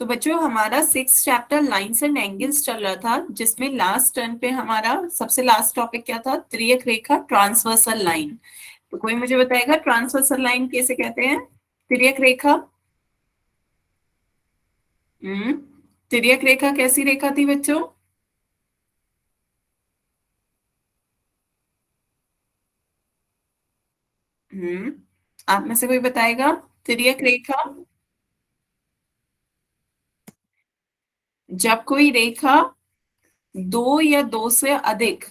तो बच्चों हमारा 6th chapter lines and angles चल रहा था, जिसमें लास्ट टर्न पे हमारा सबसे लास्ट टॉपिक क्या था? त्रियक रेखा, ट्रांसवर्सल लाइन। तो कोई मुझे बताएगा ट्रांसवर्सल लाइन कैसे कहते हैं? त्रियक रेखा। हम्म त्रियक रेखा कैसी रेखा थी बच्चों? हम्म आप में से कोई बताएगा? त्रियक रेखा, जब कोई रेखा दो या दो से अधिक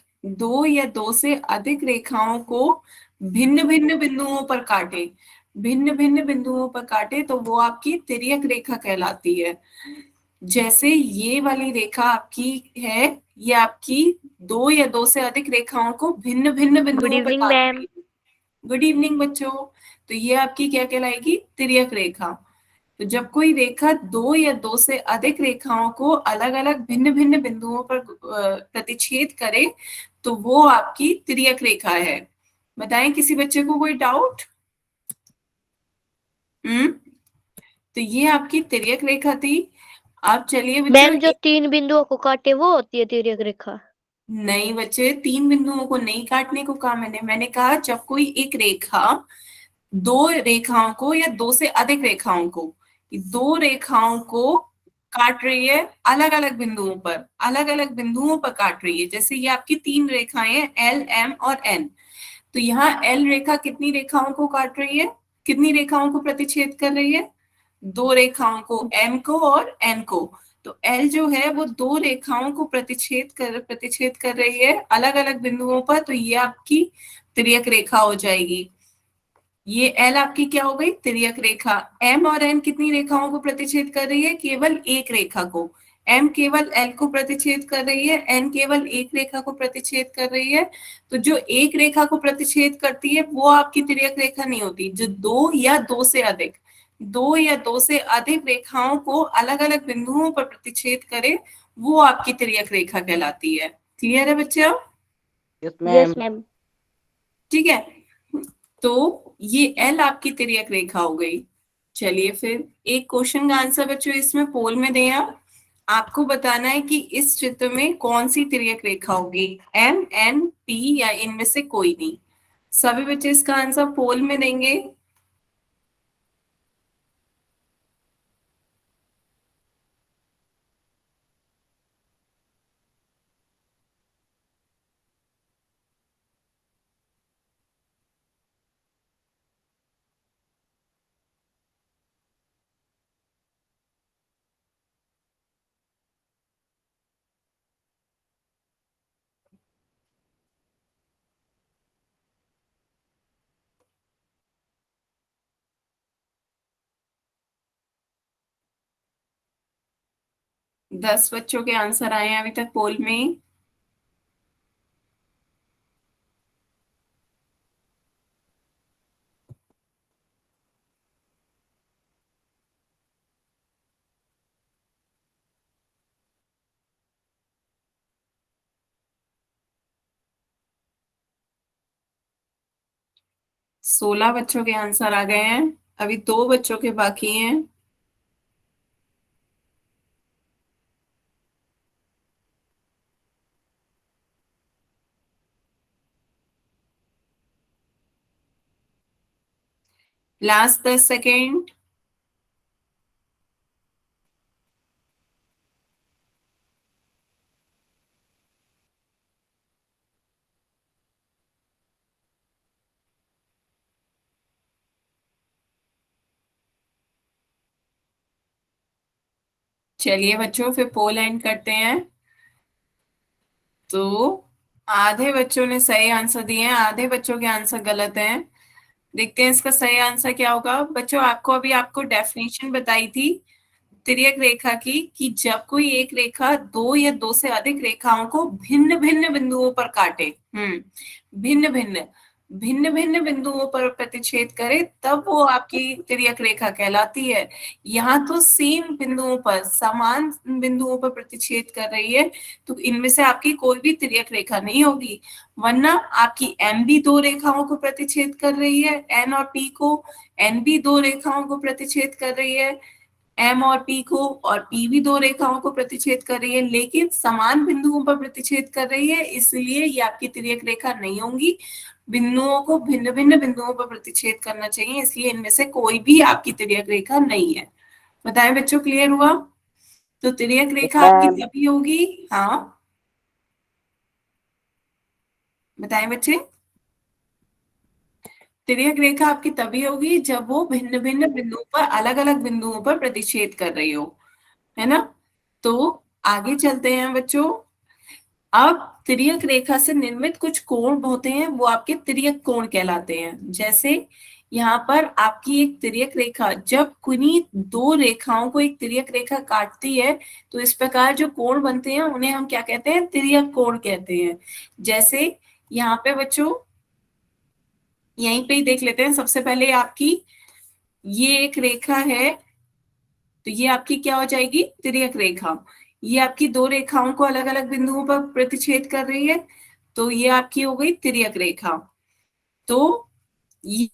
रेखाओं को भिन्न भिन्न बिंदुओं पर काटे, भिन्न भिन्न बिंदुओं पर काटे तो वो आपकी तिर्यक रेखा कहलाती है। जैसे ये वाली रेखा आपकी है, ये आपकी दो या दो से अधिक रेखाओं को भिन्न भिन्न गुड बिंदुओं पर इवनिंग काट मैम। रही है। गुड इवनिंग बच्चों। तो ये आपकी क्या कहलाएगी? तिर्यक रेखा। तो जब कोई रेखा दो या दो से अधिक रेखाओं को अलग अलग भिन्न भिन्न बिंदुओं पर प्रतिच्छेद करे तो वो आपकी तिर्यक रेखा है। बताएं किसी बच्चे को कोई डाउट? हम्म तो ये आपकी तिर्यक रेखा थी। अब चलिए बच्चों, मैम जो 3 बिंदुओं को काटे वो होती है तिर्यक रेखा। नहीं बच्चे, 3 बिंदुओं को नहीं काटने को कहा मैंने कहा जब कोई एक रेखा दो रेखाओं को या दो से अधिक रेखाओं को, दो रेखाओं को काट रही है, अलग अलग बिंदुओं पर, अलग अलग बिंदुओं पर काट रही है। जैसे ये आपकी 3 रेखाएं हैं, एल, एम और एन। तो यहाँ एल रेखा कितनी रेखाओं को काट रही है? कितनी रेखाओं को प्रतिच्छेद कर रही है? दो रेखाओं को, एम को और एन को। तो एल जो है वो दो रेखाओं को प्रतिच्छेद कर रही है अलग अलग बिंदुओं पर, तो ये आपकी तिर्यक रेखा हो जाएगी। ये एल आपकी क्या हो गई? तिर्यक रेखा। एम और एन कितनी रेखाओं को प्रतिच्छेद कर रही है? केवल एक रेखा को। एम केवल एल को प्रतिच्छेद कर रही है, एन केवल एक रेखा को प्रतिच्छेद कर रही है। तो जो एक रेखा को प्रतिच्छेद करती है वो आपकी तिर्यक रेखा नहीं होती। जो दो या दो से अधिक रेखाओं को अलग अलग बिंदुओं पर प्रतिच्छेद करे वो आपकी तिर्यक रेखा कहलाती है। क्लियर है बच्चे? Yes yes ma'am. मैम। ठीक है, तो ये एल आपकी तिर्यक रेखा हो गई। चलिए फिर एक क्वेश्चन का आंसर बच्चों इसमें पोल में दें आप। आपको बताना है कि इस चित्र में कौन सी तिर्यक रेखा होगी, एम, एन, पी या इनमें से कोई नहीं। सभी बच्चे इसका आंसर पोल में देंगे। दस बच्चों के आंसर आए हैं अभी तक पोल में। सोलह बच्चों के आंसर आ गए हैं, अभी दो बच्चों के बाकी हैं। Last 10 second. चलिए बच्चों फिर पोल एंड करते हैं। तो आधे बच्चों ने सही आंसर दिए हैं, आधे बच्चों के आंसर गलत हैं। देखते हैं इसका सही आंसर क्या होगा। बच्चों आपको डेफिनेशन बताई थी तिर्यक रेखा की, कि जब कोई एक रेखा दो या दो से अधिक रेखाओं को भिन्न भिन्न बिंदुओं पर काटे, भिन्न भिन्न भिन्न भिन्न बिंदुओं पर प्रतिच्छेद करे तब वो आपकी तिर्यक रेखा कहलाती है। यहाँ तो सेम बिंदुओं पर, समान बिंदुओं पर प्रतिच्छेद कर रही है, तो इनमें से आपकी कोई भी तिर्यक रेखा नहीं होगी। वरना आपकी एम भी दो रेखाओं को प्रतिच्छेद कर रही है, एन और पी को, एन भी दो रेखाओं को प्रतिच्छेद कर रही है, एम और पी को, और पी भी दो रेखाओं को प्रतिच्छेद कर रही है, लेकिन समान बिंदुओं पर प्रतिच्छेद कर रही है, इसलिए ये आपकी तिर्यक रेखा नहीं होंगी। बिंदुओं को भिन्न भिन्न बिंदुओं पर प्रतिच्छेद करना चाहिए, इसलिए इनमें से कोई भी आपकी तिर्यक रेखा नहीं है। बताएं बच्चों, क्लियर हुआ? तो तिर्यक रेखा आपकी मैम तभी होगी, हाँ बताएं बच्चे, तिर्यक रेखा आपकी तभी होगी जब वो भिन्न भिन्न बिंदुओं पर, अलग अलग बिंदुओं पर प्रतिच्छेद कर रही हो, है ना? तो आगे चलते हैं बच्चों। अब तिर्यक रेखा से निर्मित कुछ कोण होते हैं, वो आपके तिर्यक कोण कहलाते हैं। जैसे यहाँ पर आपकी एक तिर्यक रेखा जब किन्हीं दो रेखाओं को एक तिर्यक रेखा काटती है, तो इस प्रकार जो कोण बनते हैं उन्हें हम क्या कहते हैं? तिर्यक कोण कहते हैं। जैसे यहाँ पे बच्चों, यहीं पे ही देख लेते हैं। सबसे पहले आपकी ये एक रेखा है, तो ये आपकी क्या हो जाएगी? तिर्यक रेखा। ये आपकी दो रेखाओं को अलग अलग बिंदुओं पर प्रतिच्छेद कर रही है, तो ये आपकी हो गई तिर्यक रेखा। तो ये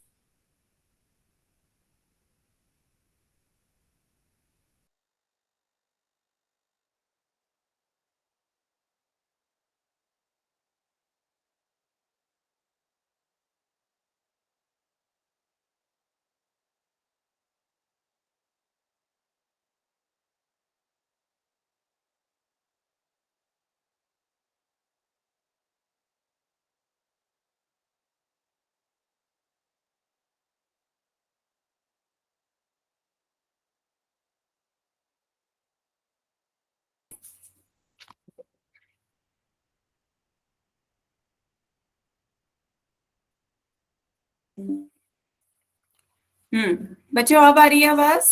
बच्चों अब आ रही है आवाज?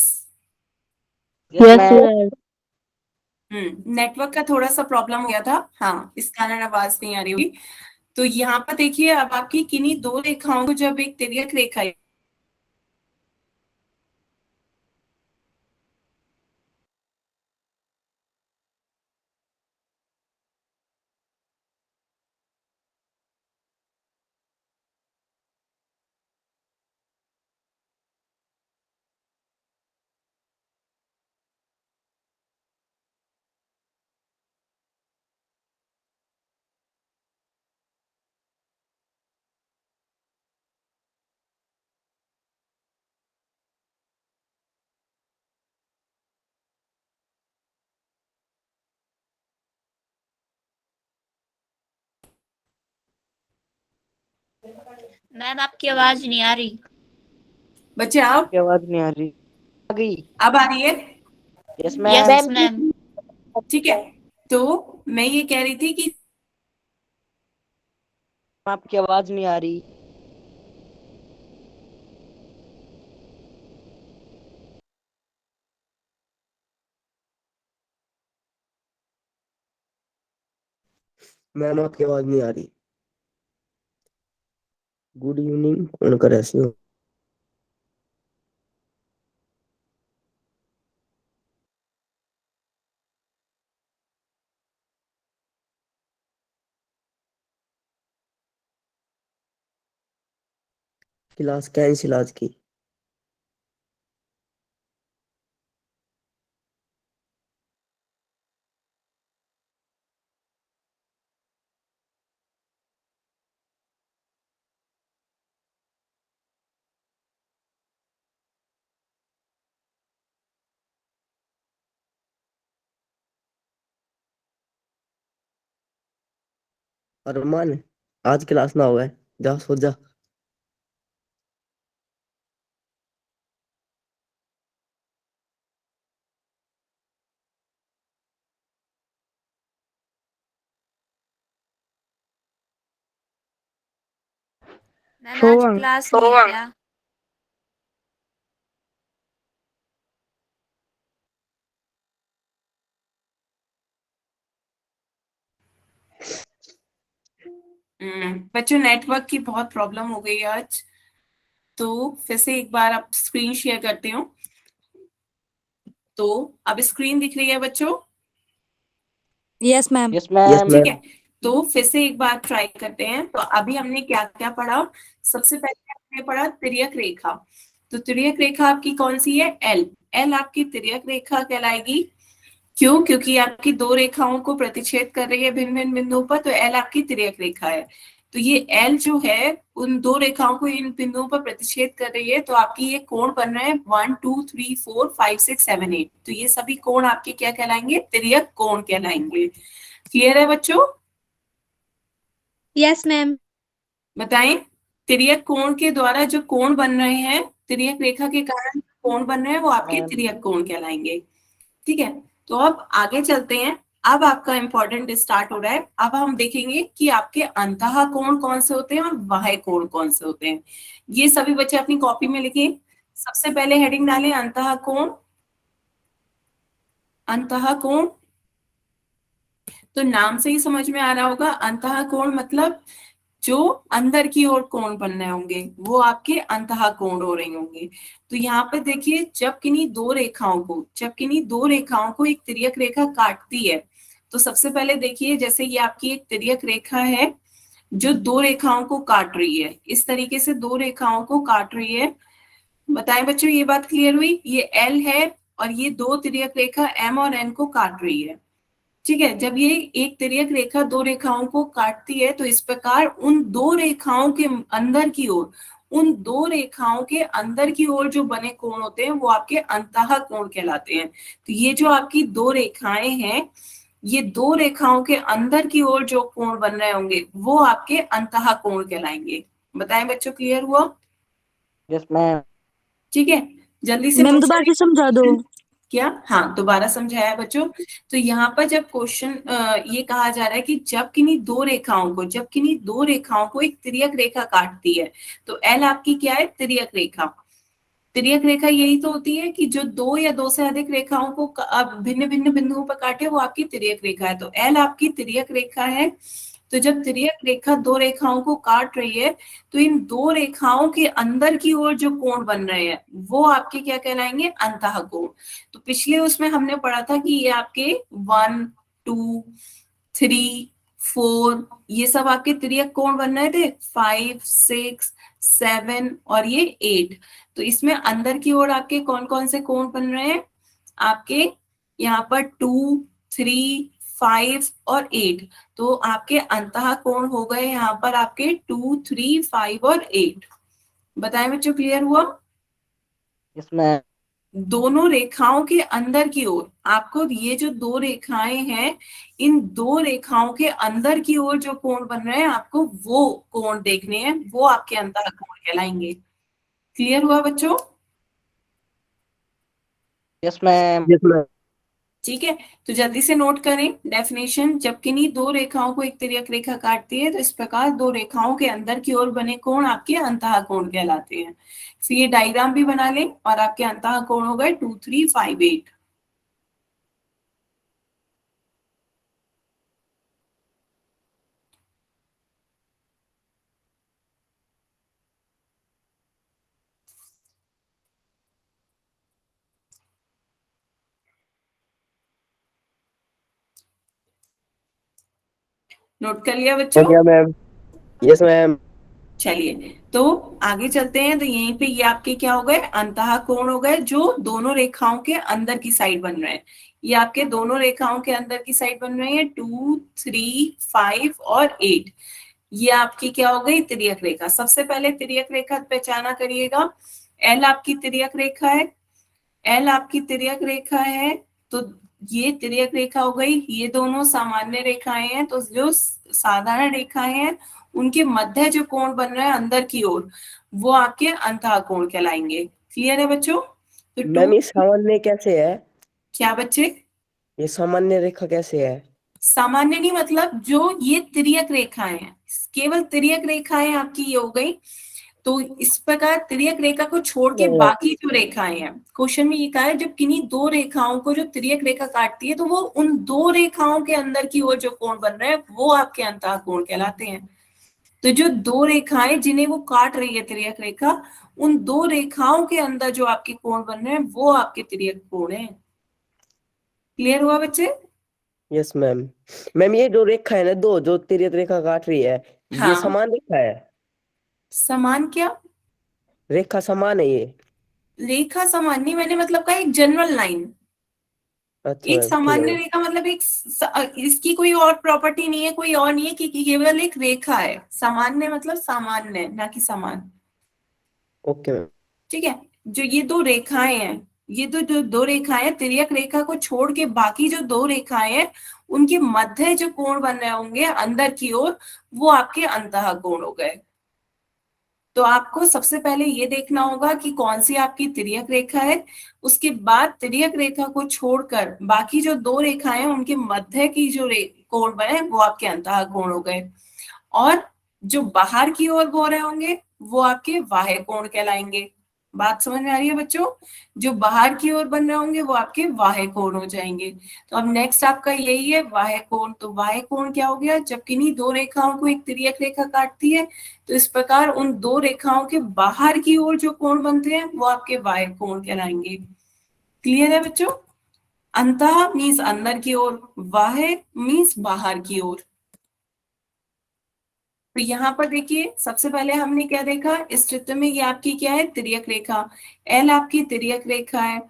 Yes ma'am ma'am. नेटवर्क का थोड़ा सा प्रॉब्लम हो गया था, हाँ, इस कारण आवाज नहीं आ रही होगी। तो यहाँ पर देखिए, अब आपकी किन्हीं दो रेखाओं को जब एक तिर्यक रेखा, मैम आपकी आवाज नहीं आ रही। बच्चे आप, की आवाज नहीं आ रही। आ गई। अब आ रही है? Yes yes ma'am. मैम। ठीक है। तो मैं ये कह रही थी कि आपकी आवाज नहीं आ रही। मैम आपकी आवाज नहीं आ रही। गुड इवनिंग, कौन कर ऐसे हो? क्लास कैंसिल आज की। अरमान, आज क्लास ना हुआ है, जा सो जा। मैम आज क्लास नहीं है क्या? बच्चों, नेटवर्क की बहुत प्रॉब्लम हो गई है आज, तो फिर से एक बार आप स्क्रीन शेयर करते हो। तो अब स्क्रीन दिख रही है बच्चों? Yes ma'am. Yes ma'am. ठीक है। तो फिर से एक बार ट्राई करते हैं। तो अभी हमने क्या क्या पढ़ा? सबसे पहले हमने पढ़ा तिर्यक रेखा। तो तिर्यक रेखा आपकी कौन सी है? एल। एल आपकी तिर्यक रेखा कहलाएगी। क्यों? क्योंकि आपकी दो रेखाओं को प्रतिच्छेद कर रही है भिन्न भिन्न बिंदुओं पर, तो एल आपकी तिर्यक रेखा है। तो ये एल जो है उन दो रेखाओं को इन बिंदुओं पर प्रतिच्छेद कर रही है, तो आपकी ये कोण बन रहे हैं 1 2 3 4 5 6 7 8। तो ये सभी कोण आपके क्या कहलाएंगे? तिर्यक कोण कहलाएंगे। क्लियर है बच्चों? Yes, ma'am. बताएं, तिर्यक कोण के द्वारा जो कोण बन रहे हैं, तिर्यक रेखा के कारण कोण बन रहे हैं, वो आपके मैम। तिर्यक कोण कहलाएंगे। ठीक है, तो अब आगे चलते हैं। अब आपका इंपॉर्टेंट स्टार्ट हो रहा है। अब हम देखेंगे कि आपके अंतः कोण कौन से होते हैं और बाह्य कोण कौन से होते हैं। ये सभी बच्चे अपनी कॉपी में लिखें। सबसे पहले हेडिंग डालें अंतः कोण। अंतः कोण, तो नाम से ही समझ में आ रहा होगा, अंतः कोण मतलब जो अंदर की ओर कोण बन रहे होंगे वो आपके अंतः कोण हो रहे होंगे। तो यहाँ पर देखिए, जब किन्हीं दो रेखाओं को एक तिर्यक रेखा काटती है, तो सबसे पहले देखिए, जैसे ये आपकी एक तिर्यक रेखा है जो दो रेखाओं को काट रही है, इस तरीके से दो रेखाओं को काट रही है। बताएं बच्चों, ये बात क्लियर हुई? ये एल है और ये दो तिर्यक रेखा एम और एन को काट रही है। ठीक है, जब ये एक तिर्यक रेखा दो रेखाओं को काटती है, तो इस प्रकार उन दो रेखाओं के अंदर की ओर, जो बने कोण होते हैं वो आपके अंतः कोण कहलाते हैं। तो ये जो आपकी दो रेखाएं हैं, ये दो रेखाओं के अंदर की ओर जो कोण बन रहे होंगे वो आपके अंतः कोण कहलाएंगे। बताएं बच्चों, क्लियर हुआ? Yes ma'am. ठीक है, जल्दी से मैम पूछ दोबारा से समझा दो। क्या? हाँ, दोबारा समझाया बच्चों। तो यहाँ पर जब क्वेश्चन ये कहा जा रहा है कि जब किन्हीं दो रेखाओं को एक तिर्यक रेखा काटती है, तो एल आपकी क्या है? तिर्यक रेखा। तिर्यक रेखा यही तो होती है कि जो दो या दो से अधिक रेखाओं को अब भिन्न भिन्न बिंदुओं पर काटे, वो आपकी तिर्यक रेखा है। तो एल आपकी तिर्यक रेखा है। तो जब तिर्यक रेखा दो रेखाओं को काट रही है, तो इन दो रेखाओं के अंदर की ओर जो कोण बन रहे हैं वो आपके क्या कहलाएंगे? अंतः कोण। तो पिछले उसमें हमने पढ़ा था कि ये आपके 1 2 3 4 ये सब आपके तिर्यक कोण बन रहे थे, 5 6 7 और ये 8। तो इसमें अंदर की ओर आपके कौन कौन से कोण बन रहे हैं? आपके यहाँ पर 2 3 5 और 8। तो आपके अंतः कोण हो गए यहाँ पर आपके 2 3 5 और 8। बताएं बच्चों, क्लियर हुआ? Yes ma'am. दोनों रेखाओं के अंदर की ओर, आपको ये जो दो रेखाएं हैं, इन दो रेखाओं के अंदर की ओर जो कोण बन रहे हैं, आपको वो कोण देखने हैं, वो आपके अंतः कोण कहलाएंगे। क्लियर हुआ बच्चों? Yes ma'am. Yes ma'am. ठीक है, तो जल्दी से नोट करें डेफिनेशन। जब किन्हीं दो रेखाओं को एक तिर्यक रेखा काटती है, तो इस प्रकार दो रेखाओं के अंदर की ओर बने कोण आपके अंतः कोण कहलाते हैं। फिर ये डायग्राम भी बना लें और आपके अंतः कोण हो गए 2 3 5 8। नोट कर लिया बच्चों? हो गया मैम। Yes ma'am. चलिए, तो आगे चलते हैं। तो यहीं पे ये आपके क्या हो गए? अंतः कोण हो गए, जो दोनों रेखाओं के अंदर की साइड बन रहे हैं। ये आपके दोनों रेखाओं के अंदर की साइड बन रहे हैं 2 3 5 और 8। ये आपकी क्या हो गई? तिर्यक रेखा। सबसे पहले तिर्यक रेखा पहचाना करिएगा। एल आपकी तिर्यक रेखा है, एल आपकी तिर्यक रेखा है। तो ये तिर्यक रेखा हो गई। ये दोनों सामान्य रेखाएं हैं। तो जो साधारण रेखाएं हैं, उनके मध्य जो कोण बन रहा है अंदर की ओर, वो आपके अंतः कोण कहलाएंगे। क्लियर है बच्चों? तो मैम ये सामान्य कैसे है? क्या बच्चे? ये सामान्य रेखा कैसे है? सामान्य नहीं, मतलब जो ये तिर्यक रेखाएं हैं, केवल तिर्यक रेखाएं आपकी ये हो गई। तो इस प्रकार तिर्यक रेखा को छोड़ के बाकी जो रेखाएं हैं, क्वेश्चन में ये कहा है जब किन्हीं दो रेखाओं को जो तिर्यक रेखा काटती है, तो वो उन दो रेखाओं के अंदर की ओर जो कोण बन रहे हैं वो आपके अंतः कोण कहलाते हैं। तो जो दो रेखाएं जिन्हें वो काट रही है तिर्यक रेखा, उन दो रेखाओं के अंदर जो आपके कोण बन रहे हैं वो आपके तिर्यक कोण है। क्लियर हुआ बच्चे? Yes ma'am. मैम ये जो रेखा है ना, दो जो तिर्यक रेखा काट रही है, ये हाँ। समान रेखा है? समान क्या? रेखा समान है ये? रेखा सामान्य मैंने मतलब कहा एक जनरल लाइन। अच्छा एक मैम, ठीक है सामान्य मैम। रेखा मतलब इसकी कोई और प्रॉपर्टी नहीं है, कोई और नहीं है कि केवल एक रेखा है। सामान्य मतलब सामान्य, ना कि समान। Okay ma'am. ठीक है। जो ये दो रेखाएं हैं, ये जो दो रेखाएं हैं, तिर्यक रेखा को छोड़ के बाकी जो दो रेखाएं हैं उनके मध्य जो कोण बन रहे होंगे अंदर की ओर, वो आपके अंतः कोण हो गए। तो आपको सबसे पहले ये देखना होगा कि कौन सी आपकी तिर्यक रेखा है। उसके बाद तिर्यक रेखा को छोड़कर बाकी जो दो रेखाएं हैं उनके मध्य की जो कोण बने वो आपके अंतः कोण हो गए। और जो बाहर की ओर बो रहे होंगे वो आपके बाह्य कोण कहलाएंगे। बात समझ में आ रही है बच्चों? जो बाहर की ओर बन रहे होंगे वो आपके बाह्य कोण हो जाएंगे। तो अब नेक्स्ट आपका यही है बाह्य कोण। तो बाह्य कोण क्या हो गया? जब किन्हीं दो रेखाओं को एक तिर्यक रेखा काटती है तो इस प्रकार उन दो रेखाओं के बाहर की ओर जो कोण बनते हैं वो आपके बाह्य कोण कहलाएंगे। क्लियर है बच्चों? अंतः मीन्स अंदर की ओर, बाह्य मीन्स बाहर की ओर। तो यहाँ पर देखिए सबसे पहले हमने क्या देखा इस चित्र में, ये आपकी क्या है? तिर्यक रेखा। एल आपकी तिर्यक रेखा है।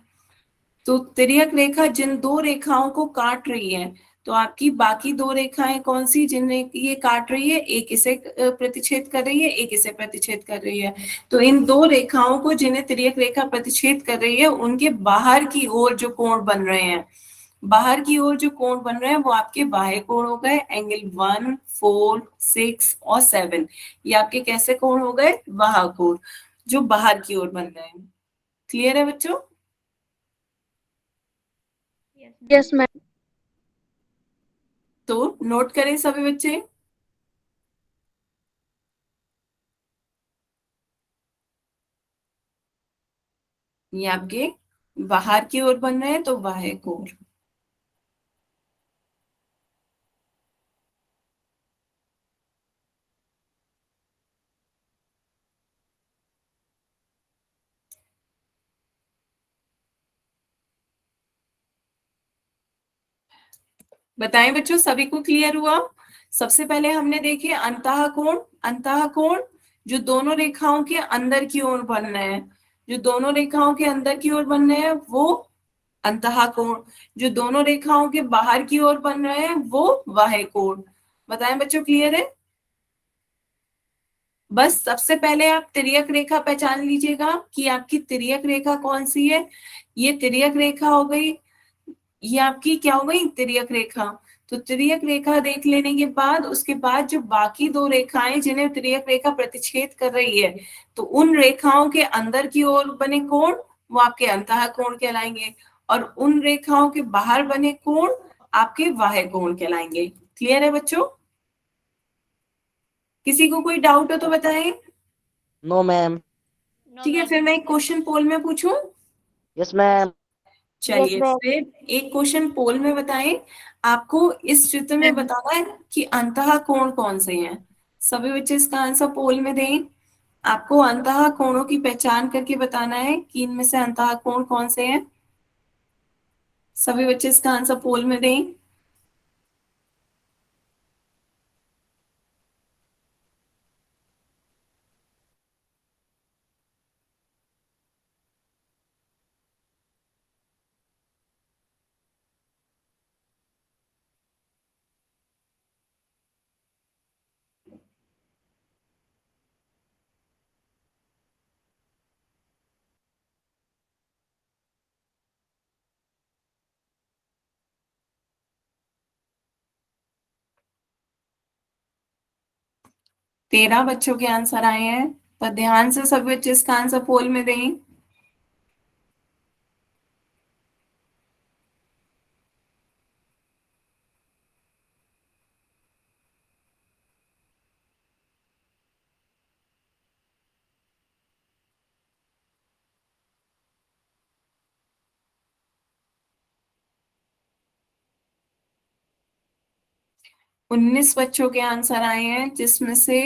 तो तिर्यक रेखा जिन दो रेखाओं को काट रही है, तो आपकी बाकी दो रेखाएं कौन सी जिन्हें ये काट रही है? एक इसे प्रतिच्छेद कर रही है, एक इसे प्रतिच्छेद कर रही है। तो इन दो रेखाओं को जिन्हें तिर्यक रेखा प्रतिच्छेद कर रही है उनके बाहर की ओर जो कोण बन रहे हैं, बाहर की ओर जो कोण बन रहे हैं वो आपके बाह्य कोण हो गए। एंगल 1, 4, 6 और 7 ये आपके कैसे कोण हो गए? बाह्य कोण, जो बाहर की ओर बन रहे हैं। क्लियर है बच्चों? Yes, ma'am. तो नोट करें सभी बच्चे। ये आपके बाहर की ओर बन रहे हैं तो बाह्य कोण। बताएं बच्चों सभी को क्लियर हुआ? सबसे पहले हमने देखे अंतः कोण। अंतः कोण जो दोनों रेखाओं के अंदर की ओर बन रहे हैं, जो दोनों रेखाओं के अंदर की ओर बन रहे हैं वो अंतः कोण। जो दोनों रेखाओं के बाहर की ओर बन रहे हैं वो बाह्य कोण। बताएं बच्चों क्लियर है? बस सबसे पहले आप तिर्यक रेखा पहचान लीजिएगा कि आपकी तिर्यक रेखा कौन सी है। ये तिर्यक रेखा हो गई, ये आपकी क्या हो गई? तिर्यक रेखा। तो तिर्यक रेखा देख लेने के बाद उसके बाद जो बाकी दो रेखाएं जिन्हें तिर्यक रेखा प्रतिच्छेद कर रही है, तो उन रेखाओं के अंदर की ओर बने कोण वो आपके अंतः कोण कहलाएंगे, और उन रेखाओं के बाहर बने कोण आपके बाह्य कोण कहलाएंगे। क्लियर है बच्चों? किसी को कोई डाउट हो तो बताएं। No ma'am. नो ठीक है, मैम। फिर मैं एक क्वेश्चन पोल में पूछूं। Yes ma'am. चलिए फिर एक क्वेश्चन पोल में बताएं। आपको इस चित्र में बताना है कि अंतः कोण कौन से हैं। सभी बच्चे इसका आंसर पोल में दें। आपको अंतः कोणों की पहचान करके बताना है कि इनमें से अंतः कोण कौन से हैं। सभी बच्चे इसका आंसर पोल में दें। तेरह बच्चों के आंसर आए हैं, पर ध्यान से सभी बच्चे इसका आंसर पोल में दें। उन्नीस बच्चों के आंसर आए हैं, जिसमें से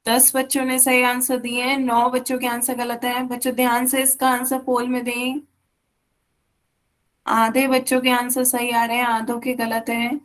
10 बच्चों ने सही आंसर दिए हैं, 9 बच्चों के आंसर गलत है। बच्चों ध्यान से इसका आंसर पोल में दें। आधे बच्चों के आंसर सही आ रहे हैं, आधों के गलत हैं।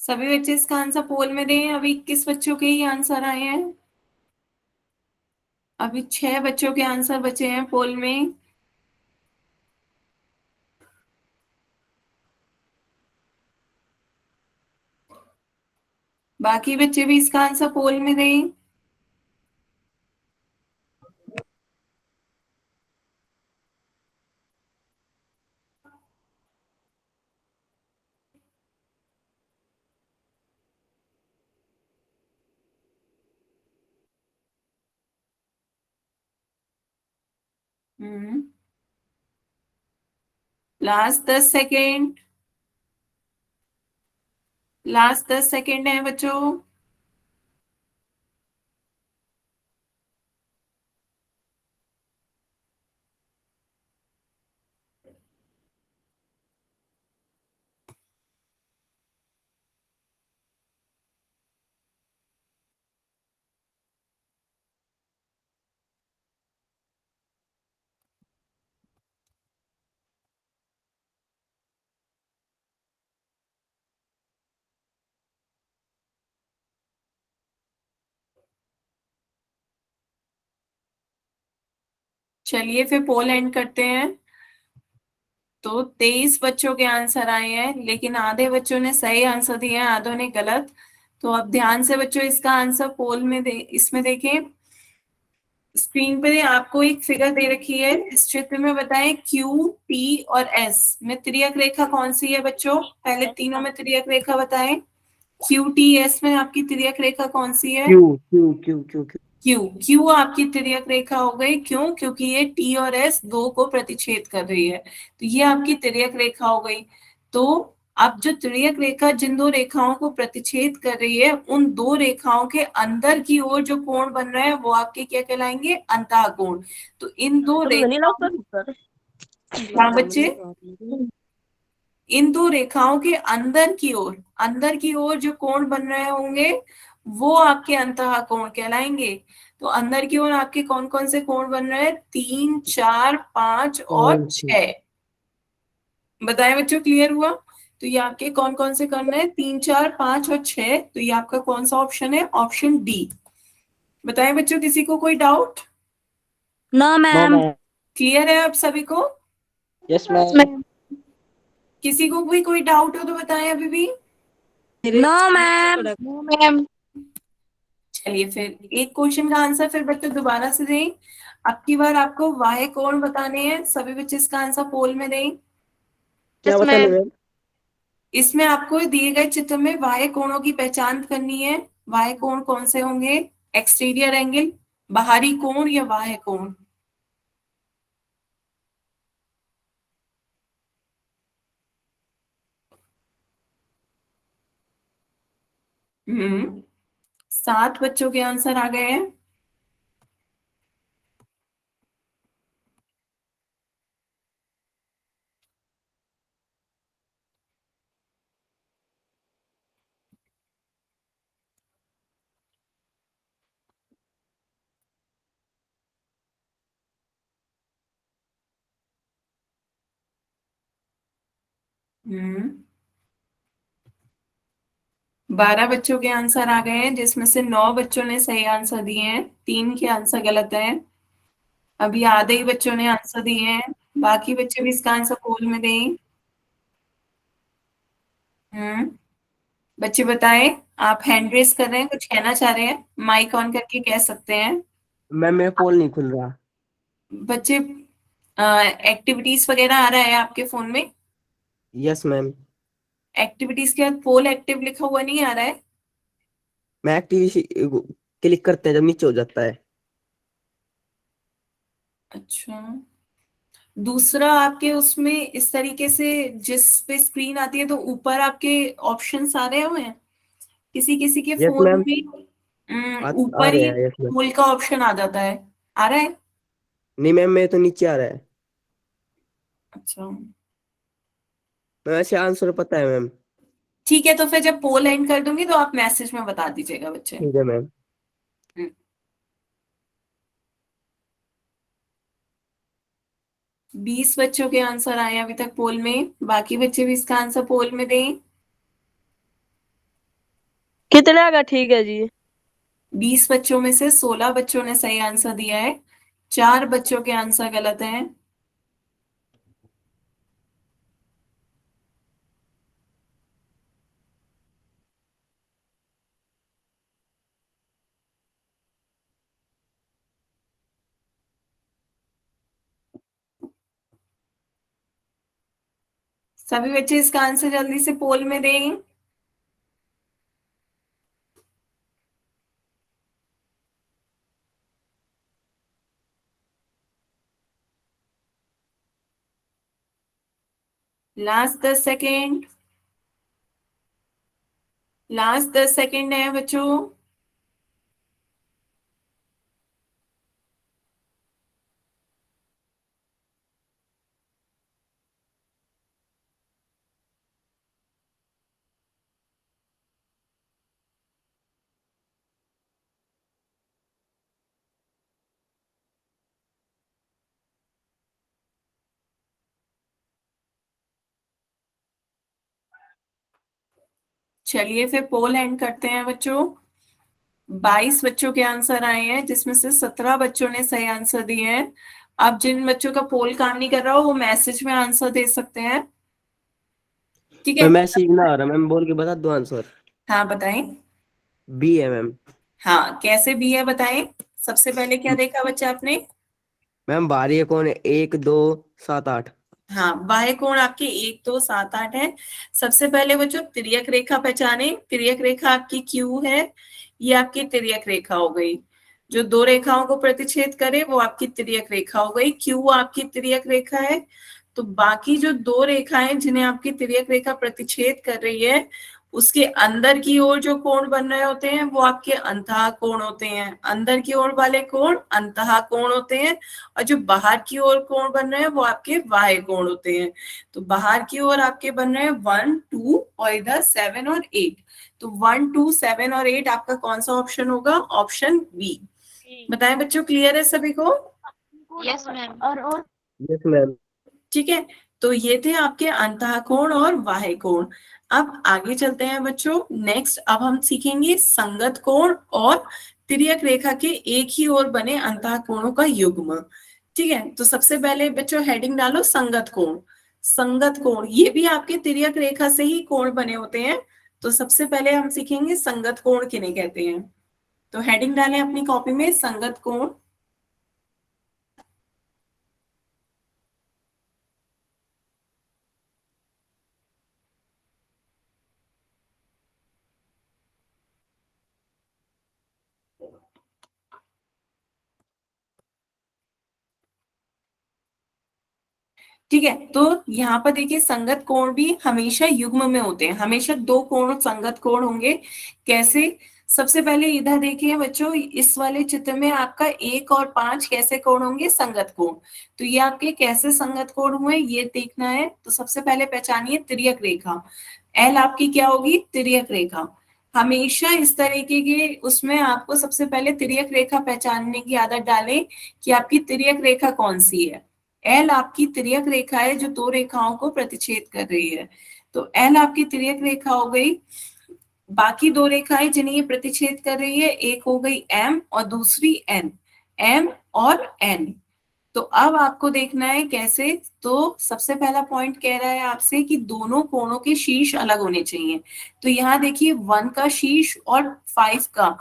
सभी बच्चे इसका आंसर पोल में दें। अभी 21 बच्चों के ही आंसर आए हैं। अभी 6 बच्चों के आंसर बचे हैं पोल में। बाकी बच्चे भी इसका आंसर पोल में दें। Last 10 second. लास्ट 10 सेकेंड है बच्चों। चलिए फिर पोल एंड करते हैं। तो 23 बच्चों के आंसर आए हैं, लेकिन आधे बच्चों ने सही आंसर दिए हैं, आधों ने गलत। तो अब ध्यान से बच्चों इसका आंसर पोल में इसमें देखें। स्क्रीन पे आपको एक फिगर दे रखी है। इस चित्र में बताएं क्यू टी और एस में त्रियक रेखा कौन सी है बच्चों? पहले तीनों में त्रियक रेखा बताएं। क्यू टी एस में आपकी त्रियक रेखा कौन सी है? Q Q Q Q Q. Q Q आपकी त्रियक रेखा हो गई। क्यों? क्योंकि ये टी और एस दो को प्रतिच्छेद कर रही है, तो ये आपकी त्रियक रेखा हो गई। तो अब जो त्रियक रेखा जिन दो रेखाओं को प्रतिच्छेद कर रही है, उन दो रेखाओं के अंदर की ओर जो कोण बन रहे हैं वो आपके क्या कहलाएंगे? अंतः कोण। तो इन दो रेखाओं, क्या बच्चे? इन दो रेखाओं के अंदर की ओर जो कोण बन रहे होंगे वो आपके अंतः कोण कहलाएंगे। तो अंदर की ओर आपके कौन कौन से कोण बन रहे हैं? 3, 4, 5 और 6। बताएं बच्चों, क्लियर हुआ? तो ये आपके कौन कौन से करने हैं? 3, 4, 5 और 6। तो ये आपका कौन सा ऑप्शन है? Option D. बताएं बच्चों, किसी को कोई doubt? No, no ma'am. Ma'am. Clear है आप सभी को? Yes Yes, ma'am. ma'am. किसी को भी कोई डाउट हो तो बताएं अभी भी। No, ma'am. No, ma'am. चलिए फिर एक क्वेश्चन का आंसर फिर बच्चों दोबारा से दें। अब की बार आपको वाह्य कोण बताने हैं। सभी बच्चे इसका आंसर पोल में दें। क्या Yes, बताने ma'am. मैम? इसमें आपको दिए गए चित्र में वाह्य कोणों की पहचान करनी है। वाह्य कोण कौन से होंगे? एक्सटीरियर एंगल, बाहरी कोण या बाह्य कोण? हम्म 7 बच्चों के आंसर आ गए हैं। हम्म 12 बच्चों के आंसर आ गए हैं, जिसमें से 9 बच्चों ने सही आंसर दिए हैं, 3 के आंसर गलत है। अभी आधे ही बच्चों ने आंसर दिए हैं। बाकी बच्चे भी इसका आंसर पोल में दें। हम्म बच्चे बताएं, आप हैंड रेस कर रहे हैं, कुछ कहना चाह रहे हैं? माइक ऑन करके कह सकते हैं। मैम मेरा पोल नहीं खुल रहा। बच्चे एक्टिविटीज वगैरह आ रहा है आपके फोन में? Yes ma'am. एक्टिविटीज के बाद पोल एक्टिव लिखा हुआ नहीं आ रहा है? मैं एक्टिव क्लिक करते हैं जब नीचे हो जाता है। अच्छा, दूसरा आपके उसमें इस तरीके से जिस पे स्क्रीन आती है तो ऊपर आपके ऑप्शंस आ रहे हुए हैं। किसी किसी के यस फोन मैम। में आ ऊपर रहे ही हैं। Yes ma'am. पोल का ऑप्शन आ जाता है। आ रहा है? नहीं मैम, मेरे तो नीचे आ रहा है। अच्छा, मैम ऐसे आंसर पता है मैम। ठीक है। तो फिर जब पोल एंड कर दूंगी तो आप मैसेज में बता दीजिएगा बच्चे। ठीक है मैम। 20 बच्चों के आंसर आए अभी तक पोल में। बाकी बच्चे भी इसका आंसर पोल में दें। कितने का ठीक है जी? 20 बच्चों में से 16 बच्चों ने सही आंसर दिया है, 4 बच्चों के आंसर गलत हैं। सभी बच्चे इसका आंसर जल्दी से पोल में दें। लास्ट 10 सेकेंड, लास्ट 10 सेकेंड है बच्चों। चलिए फिर पोल एंड करते हैं बच्चों। 22 बच्चों के आंसर आए हैं, जिसमें से 17 बच्चों ने सही आंसर दिए हैं। अब जिन बच्चों का पोल काम नहीं कर रहा हो वो मैसेज में आंसर दे सकते हैं, ठीक है? मैम मैसेज ना आ रहा, मैम बोल के बता दो आंसर। हाँ बताएं। बी है मैम। हाँ कैसे भी है बताएं। सबसे पहले क्या देखा बच्चा आपने? मैम बाहरी है कौन है, 1 2 7 8। हाँ बाह्य कोण आपके 1 2 7 8 है। सबसे पहले बच्चों तिर्यक रेखा पहचाने। तिर्यक रेखा आपकी क्यू है, ये आपकी तिर्यक रेखा हो गई। जो दो रेखाओं को प्रतिच्छेद करे वो आपकी तिर्यक रेखा हो गई, क्यू आपकी तिर्यक रेखा है। तो बाकी जो दो रेखाएं जिन्हें आपकी तिर्यक रेखा प्रतिच्छेद कर रही है, उसके अंदर की ओर जो कोण बन रहे होते हैं वो आपके अंतः कोण होते हैं। अंदर की ओर वाले कोण अंतः कोण होते हैं, और जो बाहर की ओर कोण बन रहे हैं वो आपके बाह्य कोण होते हैं। तो बाहर की ओर आपके बन रहे हैं 1 2 और इधर 7 और 8। तो 1 2 7 और 8 आपका कौन सा ऑप्शन होगा? Option B. बताएं बच्चों, क्लियर है सभी को? Yes ma'am. Yes ma'am. ठीक है, तो ये थे आपके अंतः कोण और बाह्य कोण। अब आगे चलते हैं बच्चों। नेक्स्ट अब हम सीखेंगे संगत कोण और तिर्यक रेखा के एक ही ओर बने अंतः कोणों का युग्म। ठीक है, तो सबसे पहले बच्चों हेडिंग डालो संगत कोण। संगत कोण ये भी आपके तिर्यक रेखा से ही कोण बने होते हैं। तो सबसे पहले हम सीखेंगे संगत कोण किन्हें कहते हैं। तो हेडिंग डालें अपनी कॉपी में संगत कोण। ठीक है, तो यहाँ पर देखिए संगत कोण भी हमेशा युग्म में होते हैं, हमेशा दो कोण संगत कोण होंगे। कैसे? सबसे पहले इधर देखिए बच्चों, इस वाले चित्र में आपका 1 और 5 कैसे कोण होंगे? संगत कोण। तो ये आपके कैसे संगत कोण हुए ये देखना है। तो सबसे पहले पहचानिए तिर्यक रेखा। एल आपकी क्या होगी? तिर्यक रेखा। हमेशा इस तरीके के उसमें आपको सबसे पहले तिर्यक रेखा पहचानने की आदत डालें कि आपकी तिर्यक रेखा कौन सी है। एल आपकी तिर्यक रेखा है जो दो रेखाओं को प्रतिच्छेद कर रही है। तो एल आपकी तिर्यक रेखा हो गई। बाकी दो रेखाएं जिन्हें ये प्रतिच्छेद कर रही है, एक हो गई एम और दूसरी एन। एम और एन। तो अब आपको देखना है कैसे। तो सबसे पहला पॉइंट कह रहा है आपसे कि दोनों कोणों के शीर्ष अलग होने चाहिए। तो यहाँ देखिए 1 का शीर्ष और 5 का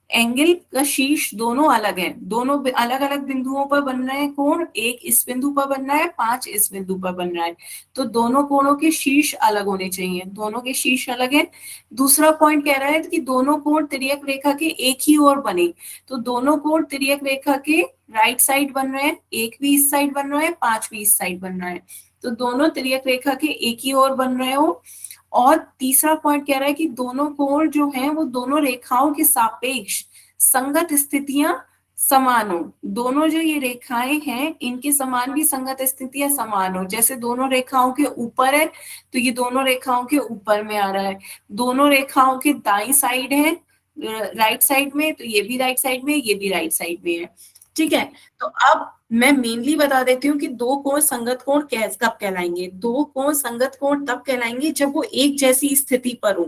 एंगल का शीर्ष दोनों अलग है। दोनों अलग अलग बिंदुओं पर बन रहे हैं कोण। एक इस बिंदु पर बन रहा है, 5 इस बिंदु पर बन रहा है। तो दोनों कोणों के शीर्ष अलग होने चाहिए, दोनों के शीर्ष अलग है। दूसरा पॉइंट कह रहा है कि दोनों कोण तिर्यक रेखा के एक ही ओर बने। तो दोनों कोण तिर्यक रेखा के राइट साइड बन रहे हैं, एक भी इस साइड बन रहा है, 5 भी इस साइड बन रहा है। तो दोनों तिर्यक रेखा के एक ही ओर बन रहे हो। और तीसरा पॉइंट कह रहा है कि दोनों कोण जो हैं वो दोनों रेखाओं के सापेक्ष संगत स्थितियां समान हो। दोनों जो ये रेखाएं हैं इनके समान भी संगत स्थितियां समान हो। जैसे दोनों रेखाओं के ऊपर है तो ये दोनों रेखाओं के ऊपर में आ रहा है। दोनों रेखाओं के दाई साइड है, राइट साइड में, तो ये भी राइट साइड में, ये भी राइट साइड में है। ठीक है, तो अब मैं मेनली बता देती हूँ कि दो कोण संगत कोण कब कहलाएंगे। दो कोण संगत कोण तब कहलाएंगे जब वो एक जैसी स्थिति पर हो।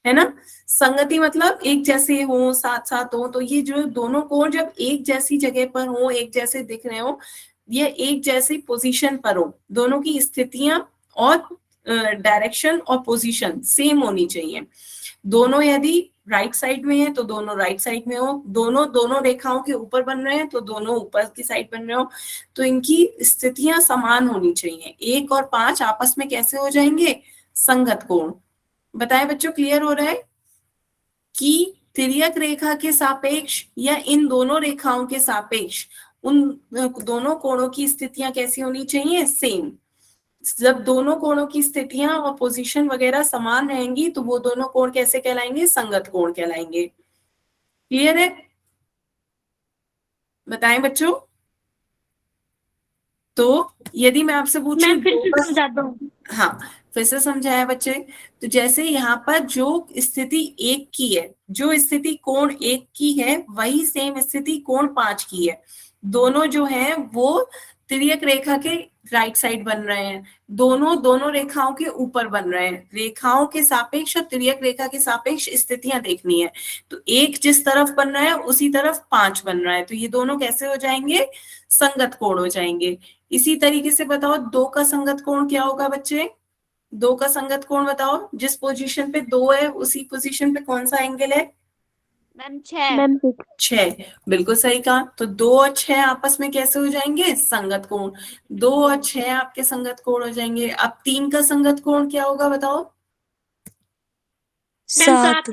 है ना। संगति मतलब एक जैसे हो, साथ साथ हो। तो ये जो दोनों कोण जब एक जैसी जगह पर हो, एक जैसे दिख रहे हो, ये एक जैसी पोजीशन पर हो, दोनों की स्थितियां और डायरेक्शन और पोजीशन सेम होनी चाहिए। दोनों यदि राइट साइड में है तो दोनों राइट साइड में हो, दोनों दोनों रेखाओं के ऊपर बन रहे हैं तो दोनों ऊपर की साइड बन रहे हो, तो इनकी स्थितियां समान होनी चाहिए। 1 और 5 आपस में कैसे हो जाएंगे? संगत कोण। बताएं बच्चों, क्लियर हो रहा है कि तिर्यक रेखा के सापेक्ष या इन दोनों रेखाओं के सापेक्ष उन दोनों कोणों की स्थितियां कैसी होनी चाहिए? सेम। जब दोनों कोणों की स्थितियां और पोजीशन वगैरह समान रहेंगी तो वो दोनों कोण कैसे कहलाएंगे? संगत कोण कहलाएंगे। क्लियर है? बताएं बच्चों। तो यदि मैं आपसे पूछूं, मैम फिर से समझा दो। हाँ फिर से समझाया बच्चे। तो जैसे यहाँ पर जो स्थिति 1 की है, जो स्थिति कोण 1 की है, वही सेम स्थिति कोण 5 की है। दोनों जो है वो तिर्यक रेखा के राइट साइड बन रहे हैं, दोनों दोनों रेखाओं के ऊपर बन रहे हैं। रेखाओं के सापेक्ष और तिर्यक रेखा के सापेक्ष स्थितियां देखनी है। तो 1 जिस तरफ बन रहा है उसी तरफ 5 बन रहा है, तो ये दोनों कैसे हो जाएंगे? संगत कोण हो जाएंगे। इसी तरीके से बताओ 2 का संगत कोण क्या होगा बच्चे? 2 का संगत कोण बताओ। जिस पोजीशन पे 2 है उसी पोजीशन पे कौन सा एंगल है? मैम 6। मैम 6। बिल्कुल सही कहा। तो 2 और 6 आपस में कैसे हो जाएंगे? संगत कोण। 2 और 6 आपके संगत कोण हो जाएंगे। अब 3 का संगत कोण क्या होगा बताओ? 7।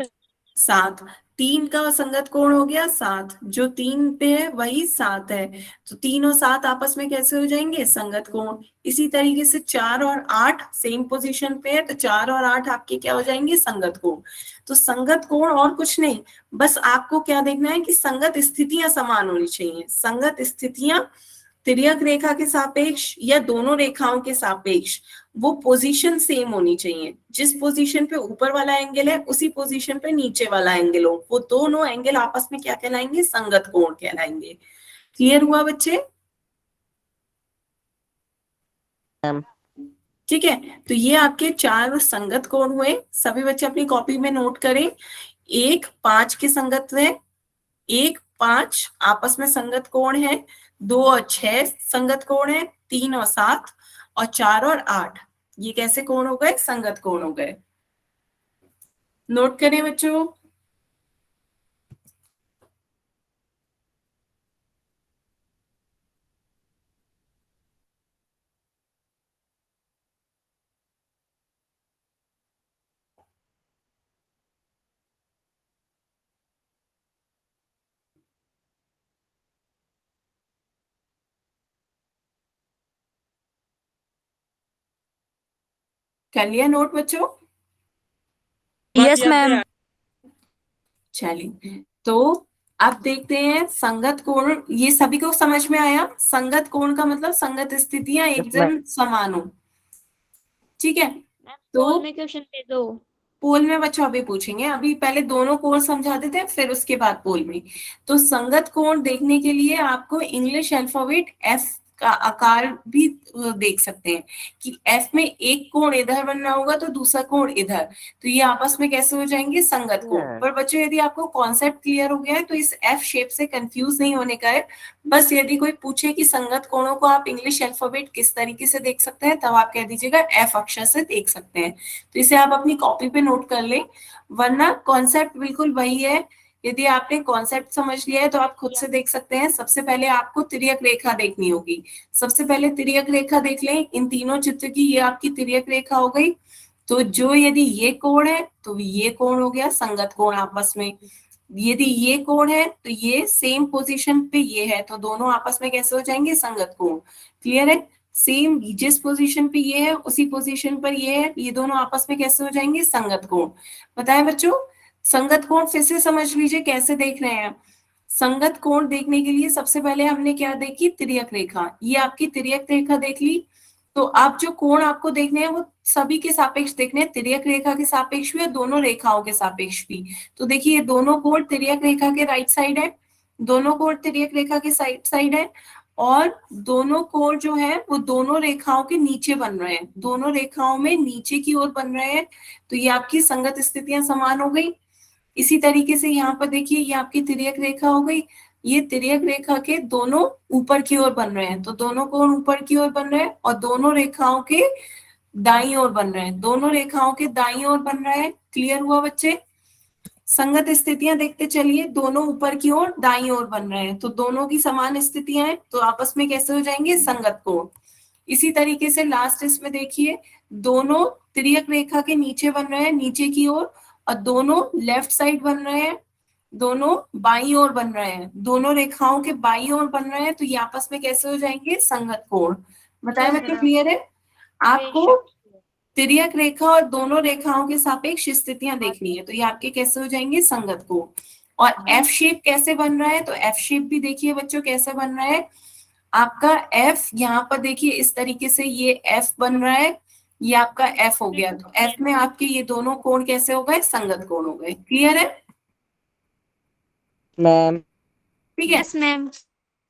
7। 3 का संगत कोण हो गया 7, जो 3 पे है वही 7 है, तो 3 और 7 आपस में कैसे हो जाएंगे? संगत कोण। इसी तरीके से 4 और 8 सेम पोजीशन पे है, तो 4 और 8 आपके क्या हो जाएंगे? संगत कोण। तो संगत कोण और कुछ नहीं, बस आपको क्या देखना है कि संगत स्थितियां समान होनी चाहिए। संगत स्थितियां तिर्यक रेखा के सापेक्ष या दोनों रेखाओं के सापेक्ष वो पोजीशन सेम होनी चाहिए। जिस पोजीशन पे ऊपर वाला एंगल है उसी पोजीशन पे नीचे वाला एंगल हो, वो दोनों एंगल आपस में क्या कहलाएंगे? संगत कोण कहलाएंगे। क्लियर हुआ बच्चे? मैम ठीक है, तो ये आपके 4 संगत कोण हुए। सभी बच्चे अपनी कॉपी में नोट करें। 1 5 के संगत है, 1 5 आपस में संगत कोण है, 2 और 6 संगत कोण है, 3 और 7 और 4 और 8 ये कैसे कोण हो गए? संगत कोण हो गए। नोट करें बच्चों। कर लिया नोट बच्चों? Yes ma'am. चलिए, तो अब देखते हैं संगत कोण। ये सभी को समझ में आया? संगत कोण का मतलब संगत स्थितियां एकदम समान हो। ठीक है, तो पोल में क्वेश्चन दे दो। पोल में बच्चों अभी पूछेंगे, अभी पहले दोनों कोण समझा देते हैं फिर उसके बाद पोल में। तो संगत कोण देखने के लिए आपको इंग्लिश अल्फाबेट एफ का आकार भी देख सकते हैं कि एफ में एक कोण इधर बन रहा होगा तो दूसरा कोण इधर, तो ये आपस में कैसे हो जाएंगे? संगत कोण। पर बच्चों यदि आपको कॉन्सेप्ट क्लियर हो गया है तो इस एफ शेप से कंफ्यूज नहीं होने का है। बस यदि कोई पूछे कि संगत कोणों को आप इंग्लिश अल्फाबेट किस तरीके से देख सकते हैं, तब आप कह दीजिएगा एफ अक्षर से देख सकते हैं। तो इसे आप अपनी कॉपी पे नोट कर लें, वरना कॉन्सेप्ट बिल्कुल वही है। यदि आपने कॉन्सेप्ट समझ लिया है तो आप खुद से देख सकते हैं। सबसे पहले आपको तिर्यक रेखा देखनी होगी। सबसे पहले तिर्यक रेखा देख लें। इन तीनों चित्र की ये आपकी तिर्यक रेखा हो गई। तो जो यदि ये कोण है तो ये कोण हो गया संगत कोण आपस में। यदि ये कोण है तो ये सेम पोजीशन पे ये है, तो दोनों आपस में कैसे हो जाएंगे? संगत कोण। क्लियर है? सेम जिस पोजीशन पे ये है उसी पोजीशन पर ये है, ये दोनों आपस में कैसे हो जाएंगे? संगत कोण। बताएं बच्चों, संगत कोण फिर से समझ लीजिए कैसे देख रहे हैं। संगत कोण देखने के लिए सबसे पहले हमने क्या देखी? तिर्यक रेखा। ये आपकी तिर्यक रेखा देख ली। तो आप जो कोण आपको देखने हैं वो सभी के सापेक्ष देखने हैं, तिर्यक रेखा के सापेक्ष भी और दोनों रेखाओं के सापेक्ष भी। तो देखिए दोनों कोण तिर्यक रेखा के राइट साइड है, दोनों कोण तिर्यक रेखा के साइड है, और दोनों कोण जो है वो दोनों रेखाओं के नीचे बन रहे हैं, दोनों रेखाओं में नीचे की ओर बन रहे हैं, तो ये आपकी संगत स्थितियां समान हो गई। इसी तरीके से यहाँ पर देखिए ये आपकी तिर्यक रेखा हो गई, ये तिर्यक रेखा के दोनों ऊपर की ओर बन रहे हैं, तो दोनों कोण ऊपर की ओर बन रहे हैं और दोनों रेखाओं के दाईं ओर बन रहे हैं, दोनों रेखाओं के दाईं ओर बन रहा है। क्लियर हुआ बच्चे? संगत स्थितियां देखते चलिए, दोनों ऊपर की ओर दाईं ओर बन रहे हैं, तो दोनों की समान स्थितियां हैं, तो आपस में कैसे हो जाएंगे? संगत कोण। इसी तरीके से लास्ट इसमें देखिए, दोनों तिर्यक रेखा के नीचे बन रहे हैं, नीचे की ओर, और दोनों लेफ्ट साइड बन रहे हैं, दोनों बाईं ओर बन रहे हैं, दोनों रेखाओं के बाईं ओर बन रहे हैं, तो ये आपस में कैसे हो जाएंगे? संगत कोण। बताएं बच्चों, क्लियर है? आपको तिर्यक रेखा और दोनों रेखाओं के सापेक्ष स्थितियां देखनी है, तो ये आपके कैसे हो जाएंगे? संगत कोण। और एफ शेप कैसे बन रहा है? तो एफ शेप भी देखिए बच्चों कैसे बन रहा है। आपका एफ यहाँ पर देखिए इस तरीके से ये एफ बन रहा है, ये आपका एफ हो गया, तो एफ में आपके ये दोनों कोण कैसे हो गए? संगत कोण हो गए। क्लियर है? मैम। ठीक है, यस मैम।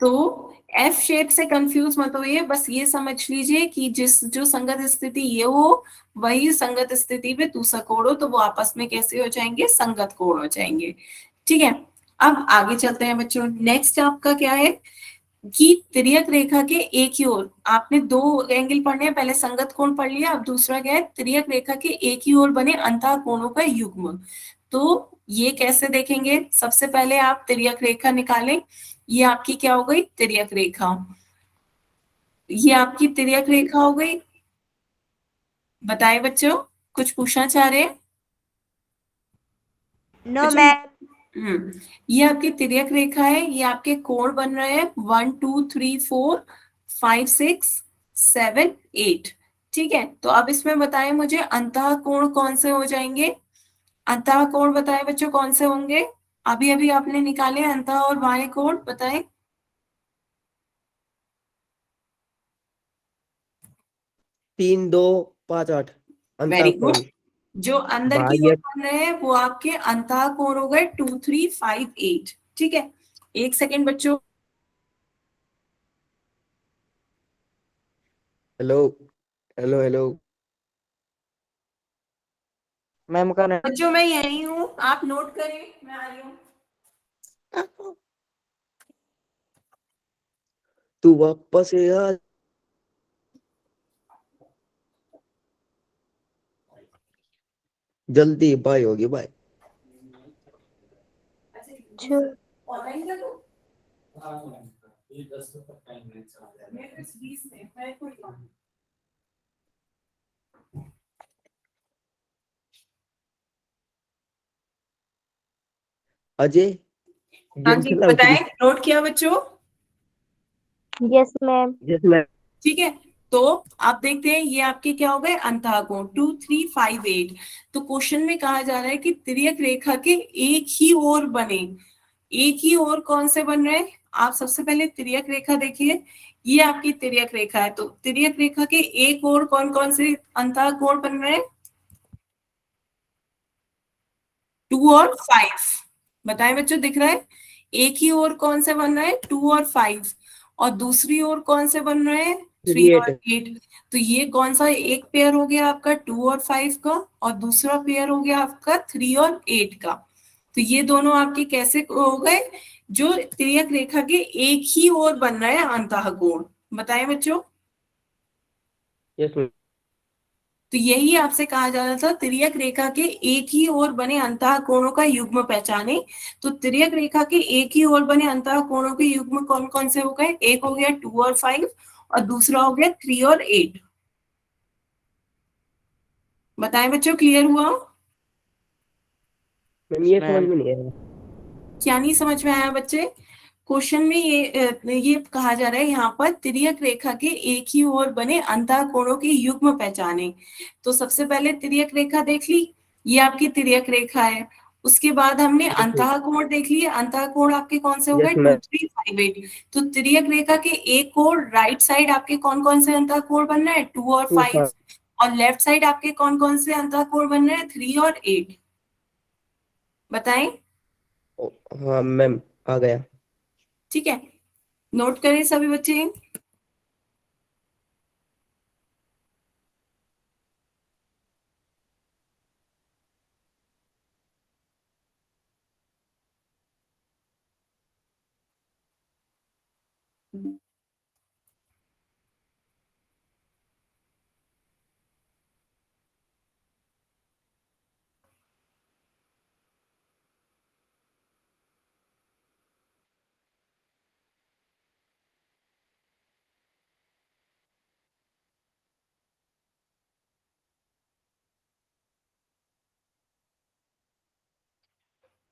तो एफ शेप से कंफ्यूज मत होइए, बस ये समझ लीजिए कि जो संगत स्थिति ये हो, वही संगत स्थिति पे दूसरा कोण हो, तो वो आपस में कैसे हो जाएंगे? संगत कोण हो जाएंगे। ठीक है, अब आगे चलते हैं बच्चों। नेक्स्ट आपका क्या है कि तिर्यक रेखा के एक ही ओर, आपने दो एंगल पढ़ने हैं, पहले संगत कोण पढ़ लिया, अब दूसरा क्या है? तिर्यक रेखा के एक ही ओर बने अंतः कोणों का युग्म। तो ये कैसे देखेंगे? सबसे पहले आप तिर्यक रेखा निकालें, ये आपकी क्या हो गई? तिर्यक रेखा। ये आपकी तिर्यक रेखा हो गई। बताए बच्चों, कुछ पूछना चाह रहे हैं? नो बच्चों, मैम। ये आपकी तिर्यक रेखा है, ये आपके कोण बन रहे हैं 1 2 3 4 5 6 7 8। ठीक है, तो अब इसमें बताएं मुझे अंतः कोण कौन से हो जाएंगे? अंतः कोण बताएं बच्चों कौन से होंगे? अभी अभी आपने निकाले अंतः और बाह्य कोण, बताएं। 3 2 5 8 वेरी अंतः गुड। कोण। जो अंदर की ओर बाह्य बन रहे हैं वो आपके अंतः कोण हो गए 2 3 5 8। ठीक है, एक सेकेंड बच्चों। Hello hello hello. मैम का बच्चों मैं यही हूँ, आप नोट करिए, मैं आ रही हूँ। तू वापस आ। जल्दी बाय होगी बाय। अच्छा, ऑनलाइन कर दूँ? मैं कुछ 20 में, मैं कोई अजय हाँ गेम जी, खेला बताएं, नोट किया बच्चों? Yes ma'am. Yes ma'am. ठीक है, तो आप देखते हैं ये आपके क्या हो गए? अंतः कोण 2 3 5 8। तो क्वेश्चन में कहा जा रहा है कि तिर्यक रेखा के एक ही ओर बने, एक ही ओर कौन से बन रहे हैं? आप सबसे पहले तिर्यक रेखा देखिए, ये आपकी तिर्यक रेखा है, तो तिर्यक रेखा के एक ओर कौन कौन से अंतः कोण बन रहे हैं? 2 और 5। बताएं बच्चों, दिख रहा है? एक ही ओर कौन से बन रहे हैं? 2 और 5, और दूसरी ओर कौन से बन रहे हैं? 3 और 38 8। तो ये कौन सा एक पेयर हो गया आपका 2 और 5 का, और दूसरा पेयर हो गया आपका 3 और 8 का। तो ये दोनों आपके कैसे हो गए? जो तिर्यक रेखा के एक ही ओर बन रहा है अंतः कोण। बताएं बच्चों, यस मैम। तो यही आपसे कहा जा रहा था, तिर्यक रेखा के एक ही ओर बने अंतः कोणों का युग्म पहचाने। तो तिर्यक रेखा के एक ही ओर बने अंतः कोणों के युग्म कौन कौन से हो गए? एक हो गया 2 और 5, और दूसरा हो गया 3 और 8। बताएं बच्चों, क्लियर हुआ? मैम ये समझ मैम। में नहीं आया। क्या नहीं समझ में आया बच्चे? क्वेश्चन में ये कहा जा रहा है यहाँ पर, तिर्यक रेखा के एक ही ओर बने अंतः कोणों के युग्म पहचाने। तो सबसे पहले तिर्यक रेखा देख ली, ये आपकी तिर्यक रेखा है। उसके बाद हमने अंतः कोण देख लिए, अंतः कोण आपके कौन से हो गए? Yes 2 ma'am. 3 5 8। तो तिर्यक रेखा के एक ओर राइट साइड आपके कौन कौन से अंतः कोण बन रहे हैं? 2 और 2 5। 5 और लेफ्ट साइड आपके कौन कौन से अंतः कोण बन रहे हैं? 3 और 8। बताएं। हाँ मैम आ गया। ठीक है, नोट करें सभी बच्चे।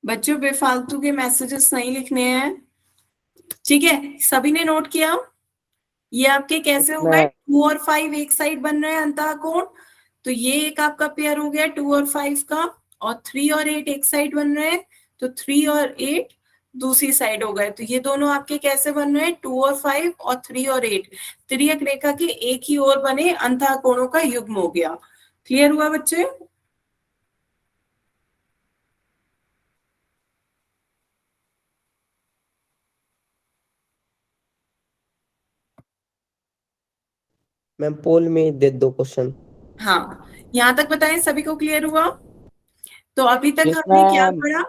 बच्चों बेफालतू के मैसेजेस नहीं लिखने हैं, ठीक है? सभी ने नोट किया? ये आपके कैसे हो गए? मैम 2 और 5 एक साइड बन रहे हैं अंतः कोण, तो ये एक आपका पेयर हो गया 2 और 5 का। और 3 और 8 एक साइड बन रहे हैं, तो 3 और 8 दूसरी साइड हो गए। तो ये दोनों आपके कैसे बन रहे हैं? 2 और 5 और 3 और 8 तिर्यक रेखा के एक ही ओर बने अंतः कोणों का युग्म हो गया। क्लियर हुआ बच्चे? मैम पोल में दे दो क्वेश्चन। हाँ, यहां तक बताएं सभी को क्लियर हुआ? तो अभी तक यस आपने क्या मैम। पढ़ा?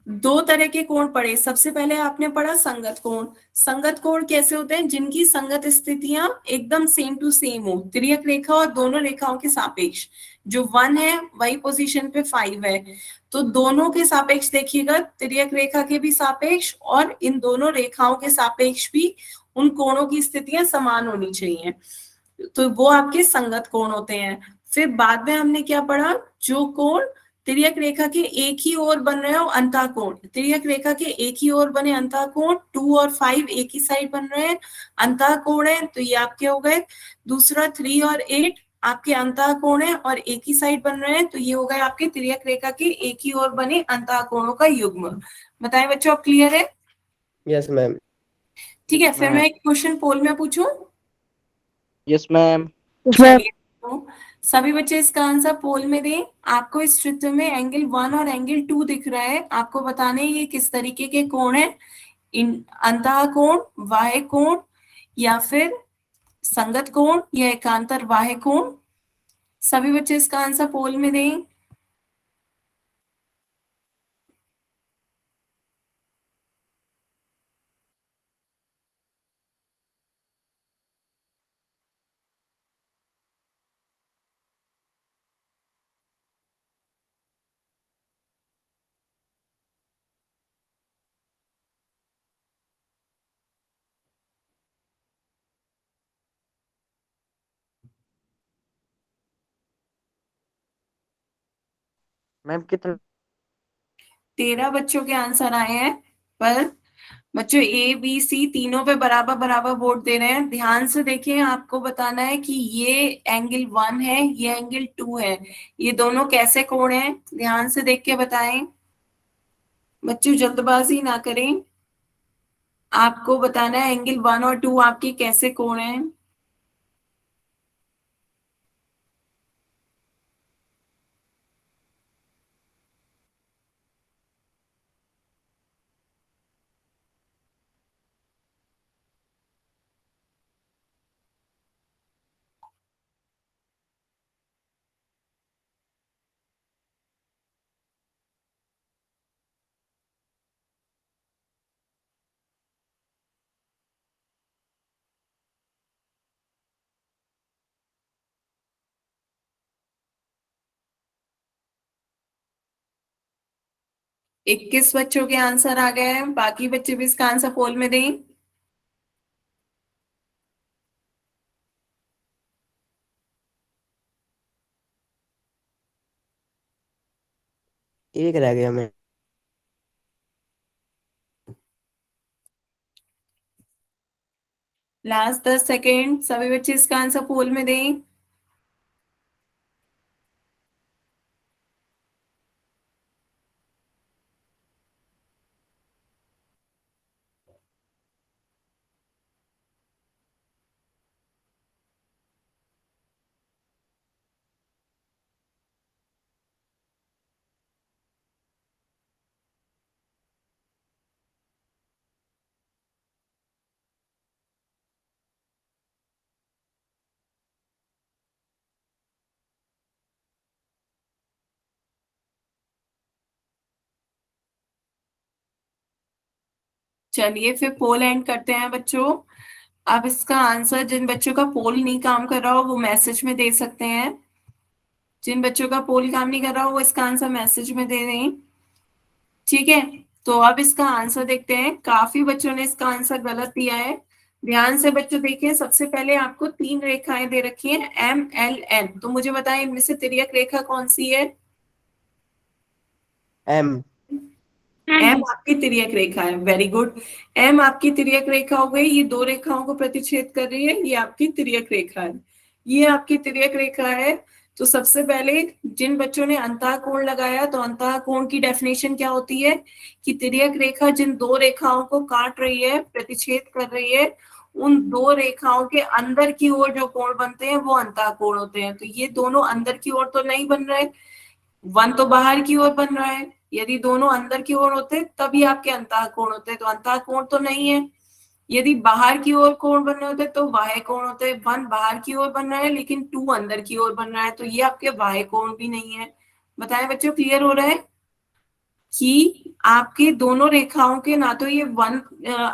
दो तरह के कोण पढ़े। सबसे पहले आपने पढ़ा संगत कोण। संगत कोण कैसे होते हैं? जिनकी संगत स्थितियां एकदम सेम टू सेम हो, तिर्यक रेखा और दोनों रेखाओं के सापेक्ष। जो 1 है वही पोजीशन पे 5 है, तो दोनों के सापेक्ष देखिएगा, तिर्यक रेखा के भी सापेक्ष और इन दोनों रेखाओं के सापेक्ष भी उन कोणों की स्थितियां समान होनी चाहिए, तो वो आपके संगत कोण होते हैं। फिर बाद में हमने क्या पढ़ा? जो कोण तिर्यक रेखा के एक ही ओर बन रहे हो अंतः कोण, तिर्यक रेखा के एक ही ओर बने अंतः कोण, 2 और 5 एक ही साइड बन रहे हैं अंतः कोण है, तो ये आपके हो गए। दूसरा 3 और 8 आपके अंतः कोण है और एक ही साइड बन रहे हैं, तो ये हो गए आपके तिर्यक रेखा के एक ही ओर बने अंतः कोणों का युग्म। बताएं बच्चों, आप क्लियर है? Yes ma'am. ठीक है, फिर मैं एक क्वेश्चन पोल में पूछूं। Yes ma'am. चलिए, तो सभी बच्चे इसका आंसर पोल में दें। आपको इस चित्र में एंगल 1 और एंगल 2 दिख रहा है, आपको बताने ये किस तरीके के कोण है। इन अंतः कोण, बाह्य कोण, या फिर संगत कोण, या एकांतर बाह्य कोण। सभी बच्चे इसका आंसर पोल में दें। मैम कितना? 13 बच्चों के आंसर आए हैं, पर बच्चों ए बी सी तीनों पे बराबर बराबर वोट दे रहे हैं। ध्यान से देखिए, आपको बताना है कि ये एंगल 1 है, ये एंगल 2 है, ये दोनों कैसे कोण हैं, ध्यान से देख के बताएं। बच्चों जल्दबाजी ना करें, आपको बताना है एंगल 1 और 2 आपके कैसे कोण हैं। इक्कीस बच्चों के आंसर आ गए हैं, बाकी बच्चे भी इसका आंसर पोल में दें। एक रह गया मैम। लास्ट 10 सेकेंड, सभी बच्चे इसका आंसर पोल में दें। चलिए फिर पोल एंड करते हैं बच्चों। अब इसका आंसर जिन बच्चों का पोल नहीं काम कर रहा हो वो मैसेज में दे सकते हैं। जिन बच्चों का पोल काम नहीं कर रहा हो वो इसका आंसर मैसेज में दे दें। ठीक है, तो अब इसका आंसर देखते हैं। काफी बच्चों ने इसका आंसर गलत दिया है। ध्यान से बच्चों देखिए, सबसे पहले आपको तीन रेखाएं दे रखी हैं एम एल एन, तो मुझे बताएं इनमें से तिर्यक रेखा कौन सी है? एम। एम आपकी तिर्यक रेखा है, वेरी गुड। एम आपकी तिर्यक रेखा हो गई, ये दो रेखाओं को प्रतिच्छेद कर रही है, ये आपकी तिर्यक रेखा है, ये आपकी तिर्यक रेखा है। तो सबसे पहले जिन बच्चों ने अंतः कोण लगाया, तो अंतः कोण की डेफिनेशन क्या होती है कि तिर्यक रेखा जिन दो रेखाओं को काट रही है, प्रतिच्छेद कर रही है, उन दो रेखाओं के अंदर की ओर जो कोण बनते हैं वो अंतः कोण होते हैं। तो ये दोनों अंदर की ओर तो नहीं बन रहे, वन तो बाहर की ओर बन रहा है। यदि दोनों अंदर की ओर होते तभी आपके अंतः कोण होते, तो अंतः कोण तो नहीं है। यदि बाहर की ओर कोण बन रहे होते तो बाह्य कोण होते। वन बाहर की ओर बन रहा है लेकिन टू अंदर की ओर बन रहा है, तो ये आपके बाह्य कोण भी नहीं है। बताएं बच्चों, क्लियर हो रहा है कि आपके दोनों रेखाओं के ना तो ये वन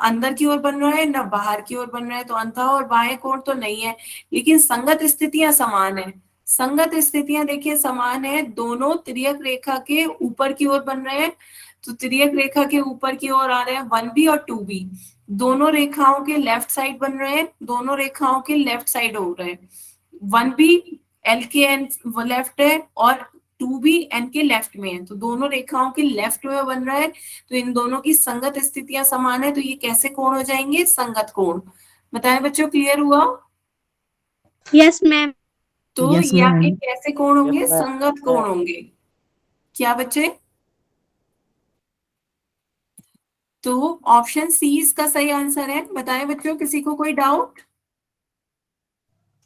अंदर की ओर बन रहा है ना बाहर की ओर बन रहा है, तो अंतः और बाह्य कोण तो नहीं है। लेकिन संगत स्थितियां समान है। संगत स्थितियां देखिए समान है, दोनों तिर्यक रेखा के ऊपर की ओर बन रहे हैं। तो तिर्यक रेखा के ऊपर की ओर आ रहे हैं वन बी और टू बी, दोनों रेखाओं के लेफ्ट साइड बन रहे हैं, दोनों रेखाओं के लेफ्ट साइड हो रहे हैं। वन बी एल के एन लेफ्ट है और टू बी एन के लेफ्ट में है, तो दोनों रेखाओं के लेफ्ट में बन रहा है। तो इन दोनों की संगत स्थितियां समान है, तो ये कैसे कोण हो जाएंगे? संगत कोण। बताएं बच्चों, क्लियर हुआ? Yes ma'am. तो यस ये आपके मैम। कैसे कोण यस होंगे? मैम। संगत कोण होंगे। क्या बच्चे? तो ऑप्शन सी इसका सही आंसर है। बताएं बच्चों, किसी को कोई doubt?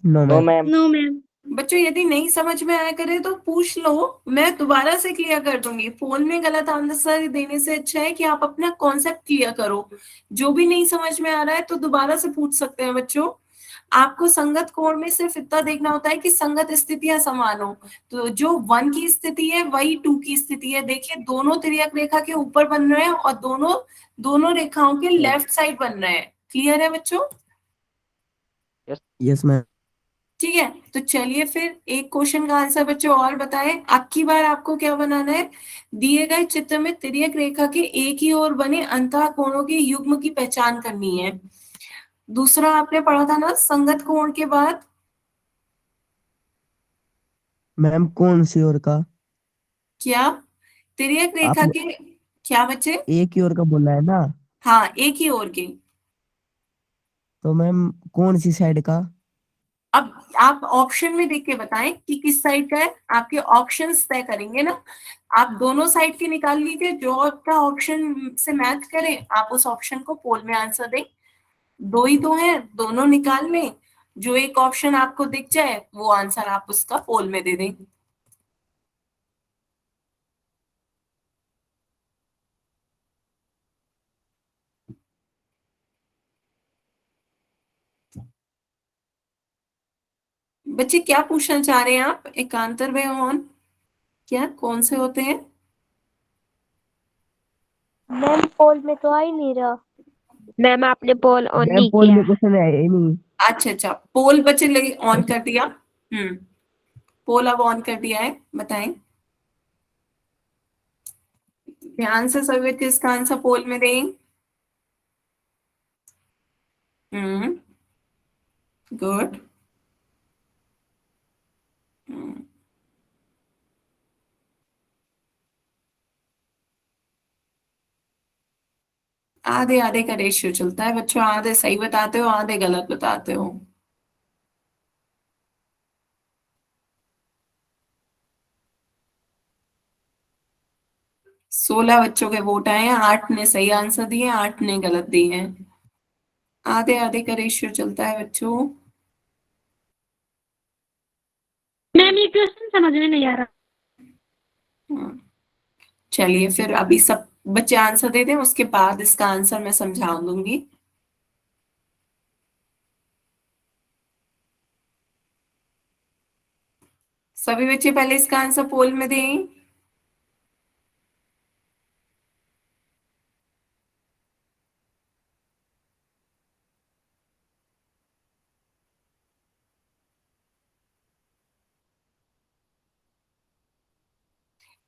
No no ma'am. Ma'am. No ma'am. बच्चों यदि नहीं समझ में आया करे तो पूछ लो, मैं दोबारा से क्लियर कर दूंगी। फोन में गलत आंसर देने से अच्छा है कि आप अपना कॉन्सेप्ट क्लियर करो। जो भी नहीं समझ में आ रहा है तो दोबारा से पूछ सकते हैं बच्चों। आपको संगत कोण में सिर्फ इतना देखना होता है कि संगत स्थितियां समान हो। तो जो वन की स्थिति है वही टू की स्थिति है। देखिए दोनों तिर्यक रेखा के ऊपर बन रहे हैं और दोनों दोनों रेखाओं के लेफ्ट साइड बन रहे हैं। क्लियर है बच्चों? Yes ma'am. ठीक है, तो चलिए फिर एक क्वेश्चन का आंसर बच्चों और बताएं। अब की बार आपको क्या बनाना है? दिए गए चित्र में तिर्यक रेखा के एक ही ओर बने अंतः कोणों के युग्म की पहचान करनी है। दूसरा आपने पढ़ा था ना संगत कोण के बाद? मैम कौन सी ओर का? क्या? तिर्यक रेखा आपने के, क्या बच्चे? एक ही ओर का बोला है ना? हाँ, एक ही ओर के। तो मैम कौन सी साइड का? अब आप ऑप्शन में देख के बताएं कि किस साइड का है। आपके ऑप्शंस तय करेंगे ना, आप दोनों साइड के निकाल लीजिए, जो आपका ऑप्शन से मैच करे आप उस ऑप्शन को पोल में आंसर दें। दो ही तो है, दोनों निकाल लें, जो एक ऑप्शन आपको दिख जाए वो आंसर आप उसका पोल में दे दें। बच्चे क्या पूछना चाह रहे हैं आप? एकांतर व ऑन क्या कौन से होते हैं? मैम पोल में तो आ ही नहीं रहा। मैम आपने पोल ऑन मैम नहीं पोल किया। में क्वेश्चन है ही नहीं। अच्छा अच्छा, पोल बच्चे लगे ऑन कर दिया। पोल अब ऑन कर दिया है। बताएं ध्यान से सभी, किसका आंसर पोल में दें? गुड। आधे आधे का रेशियो चलता है बच्चों, आधे सही बताते हो आधे गलत बताते हो। सोलह बच्चों के वोट आए हैं, 8 ने सही आंसर दिए, 8 ने गलत दिए हैं। आधे आधे का रेशियो चलता है बच्चों। मैम ये क्वेश्चन समझ में नहीं आ रहा। हाँ, चलिए फिर अभी सब बच्चे आंसर दे दें, उसके बाद इसका आंसर मैं समझा दूंगी। सभी बच्चे पहले इसका आंसर पोल में दें।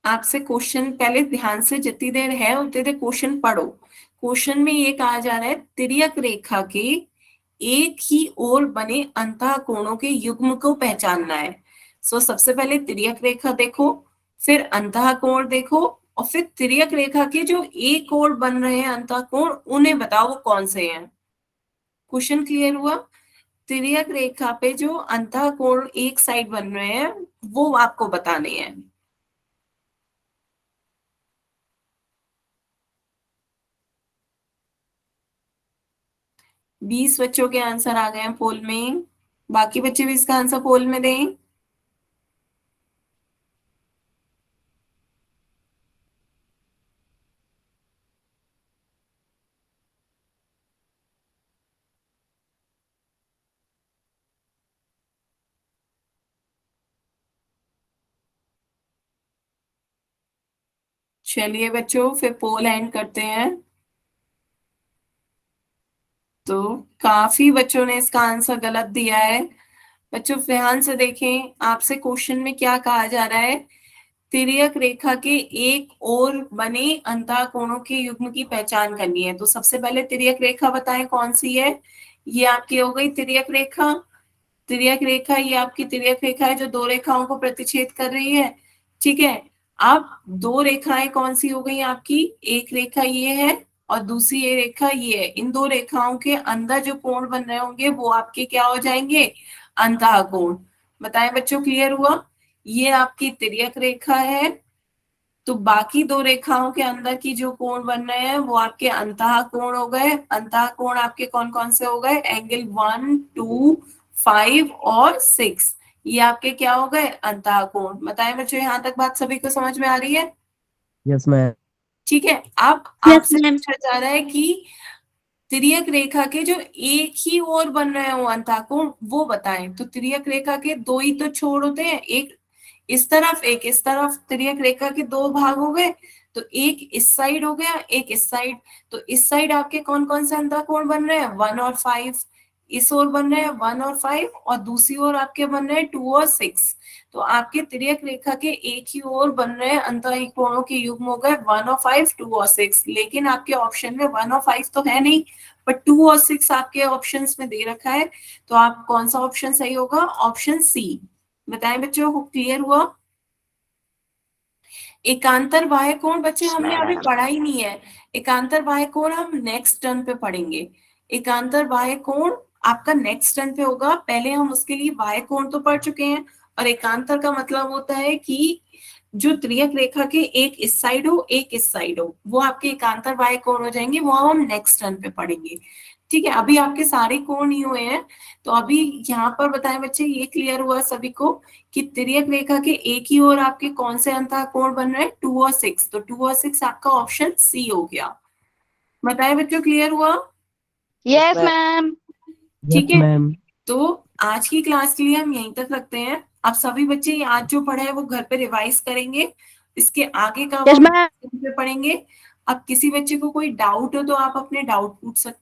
आपसे क्वेश्चन पहले ध्यान से जितनी देर है उतनी देर क्वेश्चन पढ़ो। क्वेश्चन में ये कहा जा रहा है तिर्यक रेखा के एक ही ओर बने अंतःकोणों के युग्म को पहचानना है। सो सबसे पहले तिर्यक रेखा देखो, फिर अंतःकोण देखो, और फिर तिर्यक रेखा के जो एक ओर बन रहे हैं अंतःकोण उन्हें बताओ वो कौन से हैं। क्वेश्चन क्लियर हुआ? तिर्यक रेखा पे जो अंतःकोण एक साइड बन रहे हैं वो आपको बताने हैं। 20 बच्चों के आंसर आ गए हैं पोल में, बाकी बच्चे भी इसका आंसर पोल में दें। चलिए बच्चों फिर पोल एंड करते हैं। तो काफी बच्चों ने इसका आंसर गलत दिया है। बच्चों ध्यान से देखें, आपसे क्वेश्चन में क्या कहा जा रहा है, तिर्यक रेखा के एक ओर बने अंतःकोणों के युग्म की पहचान करनी है। तो सबसे पहले तिर्यक रेखा बताएं कौन सी है। ये आपकी हो गई तिर्यक रेखा। तिर्यक रेखा ये आपकी तिर्यक रेखा है जो दो रेखाओं को प्रतिच्छेद कर रही है। ठीक है, अब दो रेखाएं कौन सी हो गई आपकी, एक रेखा ये है और दूसरी ये रेखा ये है। इन दो रेखाओं के अंदर जो कोण बन रहे होंगे वो आपके क्या हो जाएंगे, अंतःकोण। बताएं बच्चों, क्लियर हुआ? ये आपकी तिर्यक रेखा है, तो बाकी दो रेखाओं के अंदर की जो कोण बन रहे हैं वो आपके अंतःकोण हो गए। अंतःकोण आपके कौन कौन से हो गए, एंगल 1, 2, 5 और 6, ये आपके क्या हो गए, अंतःकोण। बताएं बच्चों, यहाँ तक बात सभी को समझ में आ रही है? Yes ma'am. ठीक है, अब Yes, आपसे ma'am. पूछा जा रहा है कि तिर्यक रेखा के जो एक ही ओर बन रहे हो अंतःकोण वो बताएं। तो तिर्यक रेखा के दो ही तो छोर होते हैं, एक इस तरफ एक इस तरफ। तिर्यक रेखा के दो भाग हो गए, तो एक इस साइड हो गया एक इस साइड। तो इस साइड आपके कौन कौन से अंतःकोण बन रहे हैं, 1 और 5। इस ओर बन रहे हैं 1 और 5, और दूसरी ओर आपके बन रहे हैं 2 और 6। तो आपके तिर्यक रेखा के एक ही ओर बन रहे हैं अंतःकोणों के युग्म हो गए 1 और 5, 2 और 6। लेकिन आपके ऑप्शन में 1 और 5 तो है नहीं, पर 2 और 6 आपके ऑप्शंस में दे रखा है। तो आप कौन सा ऑप्शन सही होगा, ऑप्शन सी। बताएं बच्चों, क्लियर हुआ? एकांतर बाह्य कोण बच्चे हमने अभी पढ़ा ही नहीं है। एकांतर बाह्य कोण हम नेक्स्ट टर्न पे पढ़ेंगे। एकांतर बाह्य कोण आपका नेक्स्ट टर्न पे होगा, पहले हम उसके लिए बाह्य कोण तो पढ़ चुके हैं। और एकांतर का मतलब होता है कि जो त्रियक रेखा के एक इस साइड हो एक इस साइड हो, वो आपके एकांतर बाह्य कोण हो जाएंगे, वो हम नेक्स्ट टर्न पे पढ़ेंगे। ठीक है, अभी आपके सारे कोण ही हुए हैं। तो अभी यहाँ पर बताएं बच्चे, ये क्लियर हुआ सभी को कि तिर्यक रेखा के एक ही ओर आपके कौन से अंतःकोण बन रहे हैं, 2 और 6। तो 2 और 6 आपका ऑप्शन सी हो गया। बताएं बच्चों, क्लियर हुआ? Yes, ma'am. ma'am. ठीक यस है, मैम। तो आज की क्लास के लिए हम यहीं तक रखते हैं। अब सभी बच्चे आज जो पढ़ा है वो घर पे रिवाइज करेंगे, इसके आगे का Yes, वो ma'am. पढ़ेंगे। अब किसी बच्चे को कोई डाउट हो तो आप अपने डाउट पूछ सकते हैं।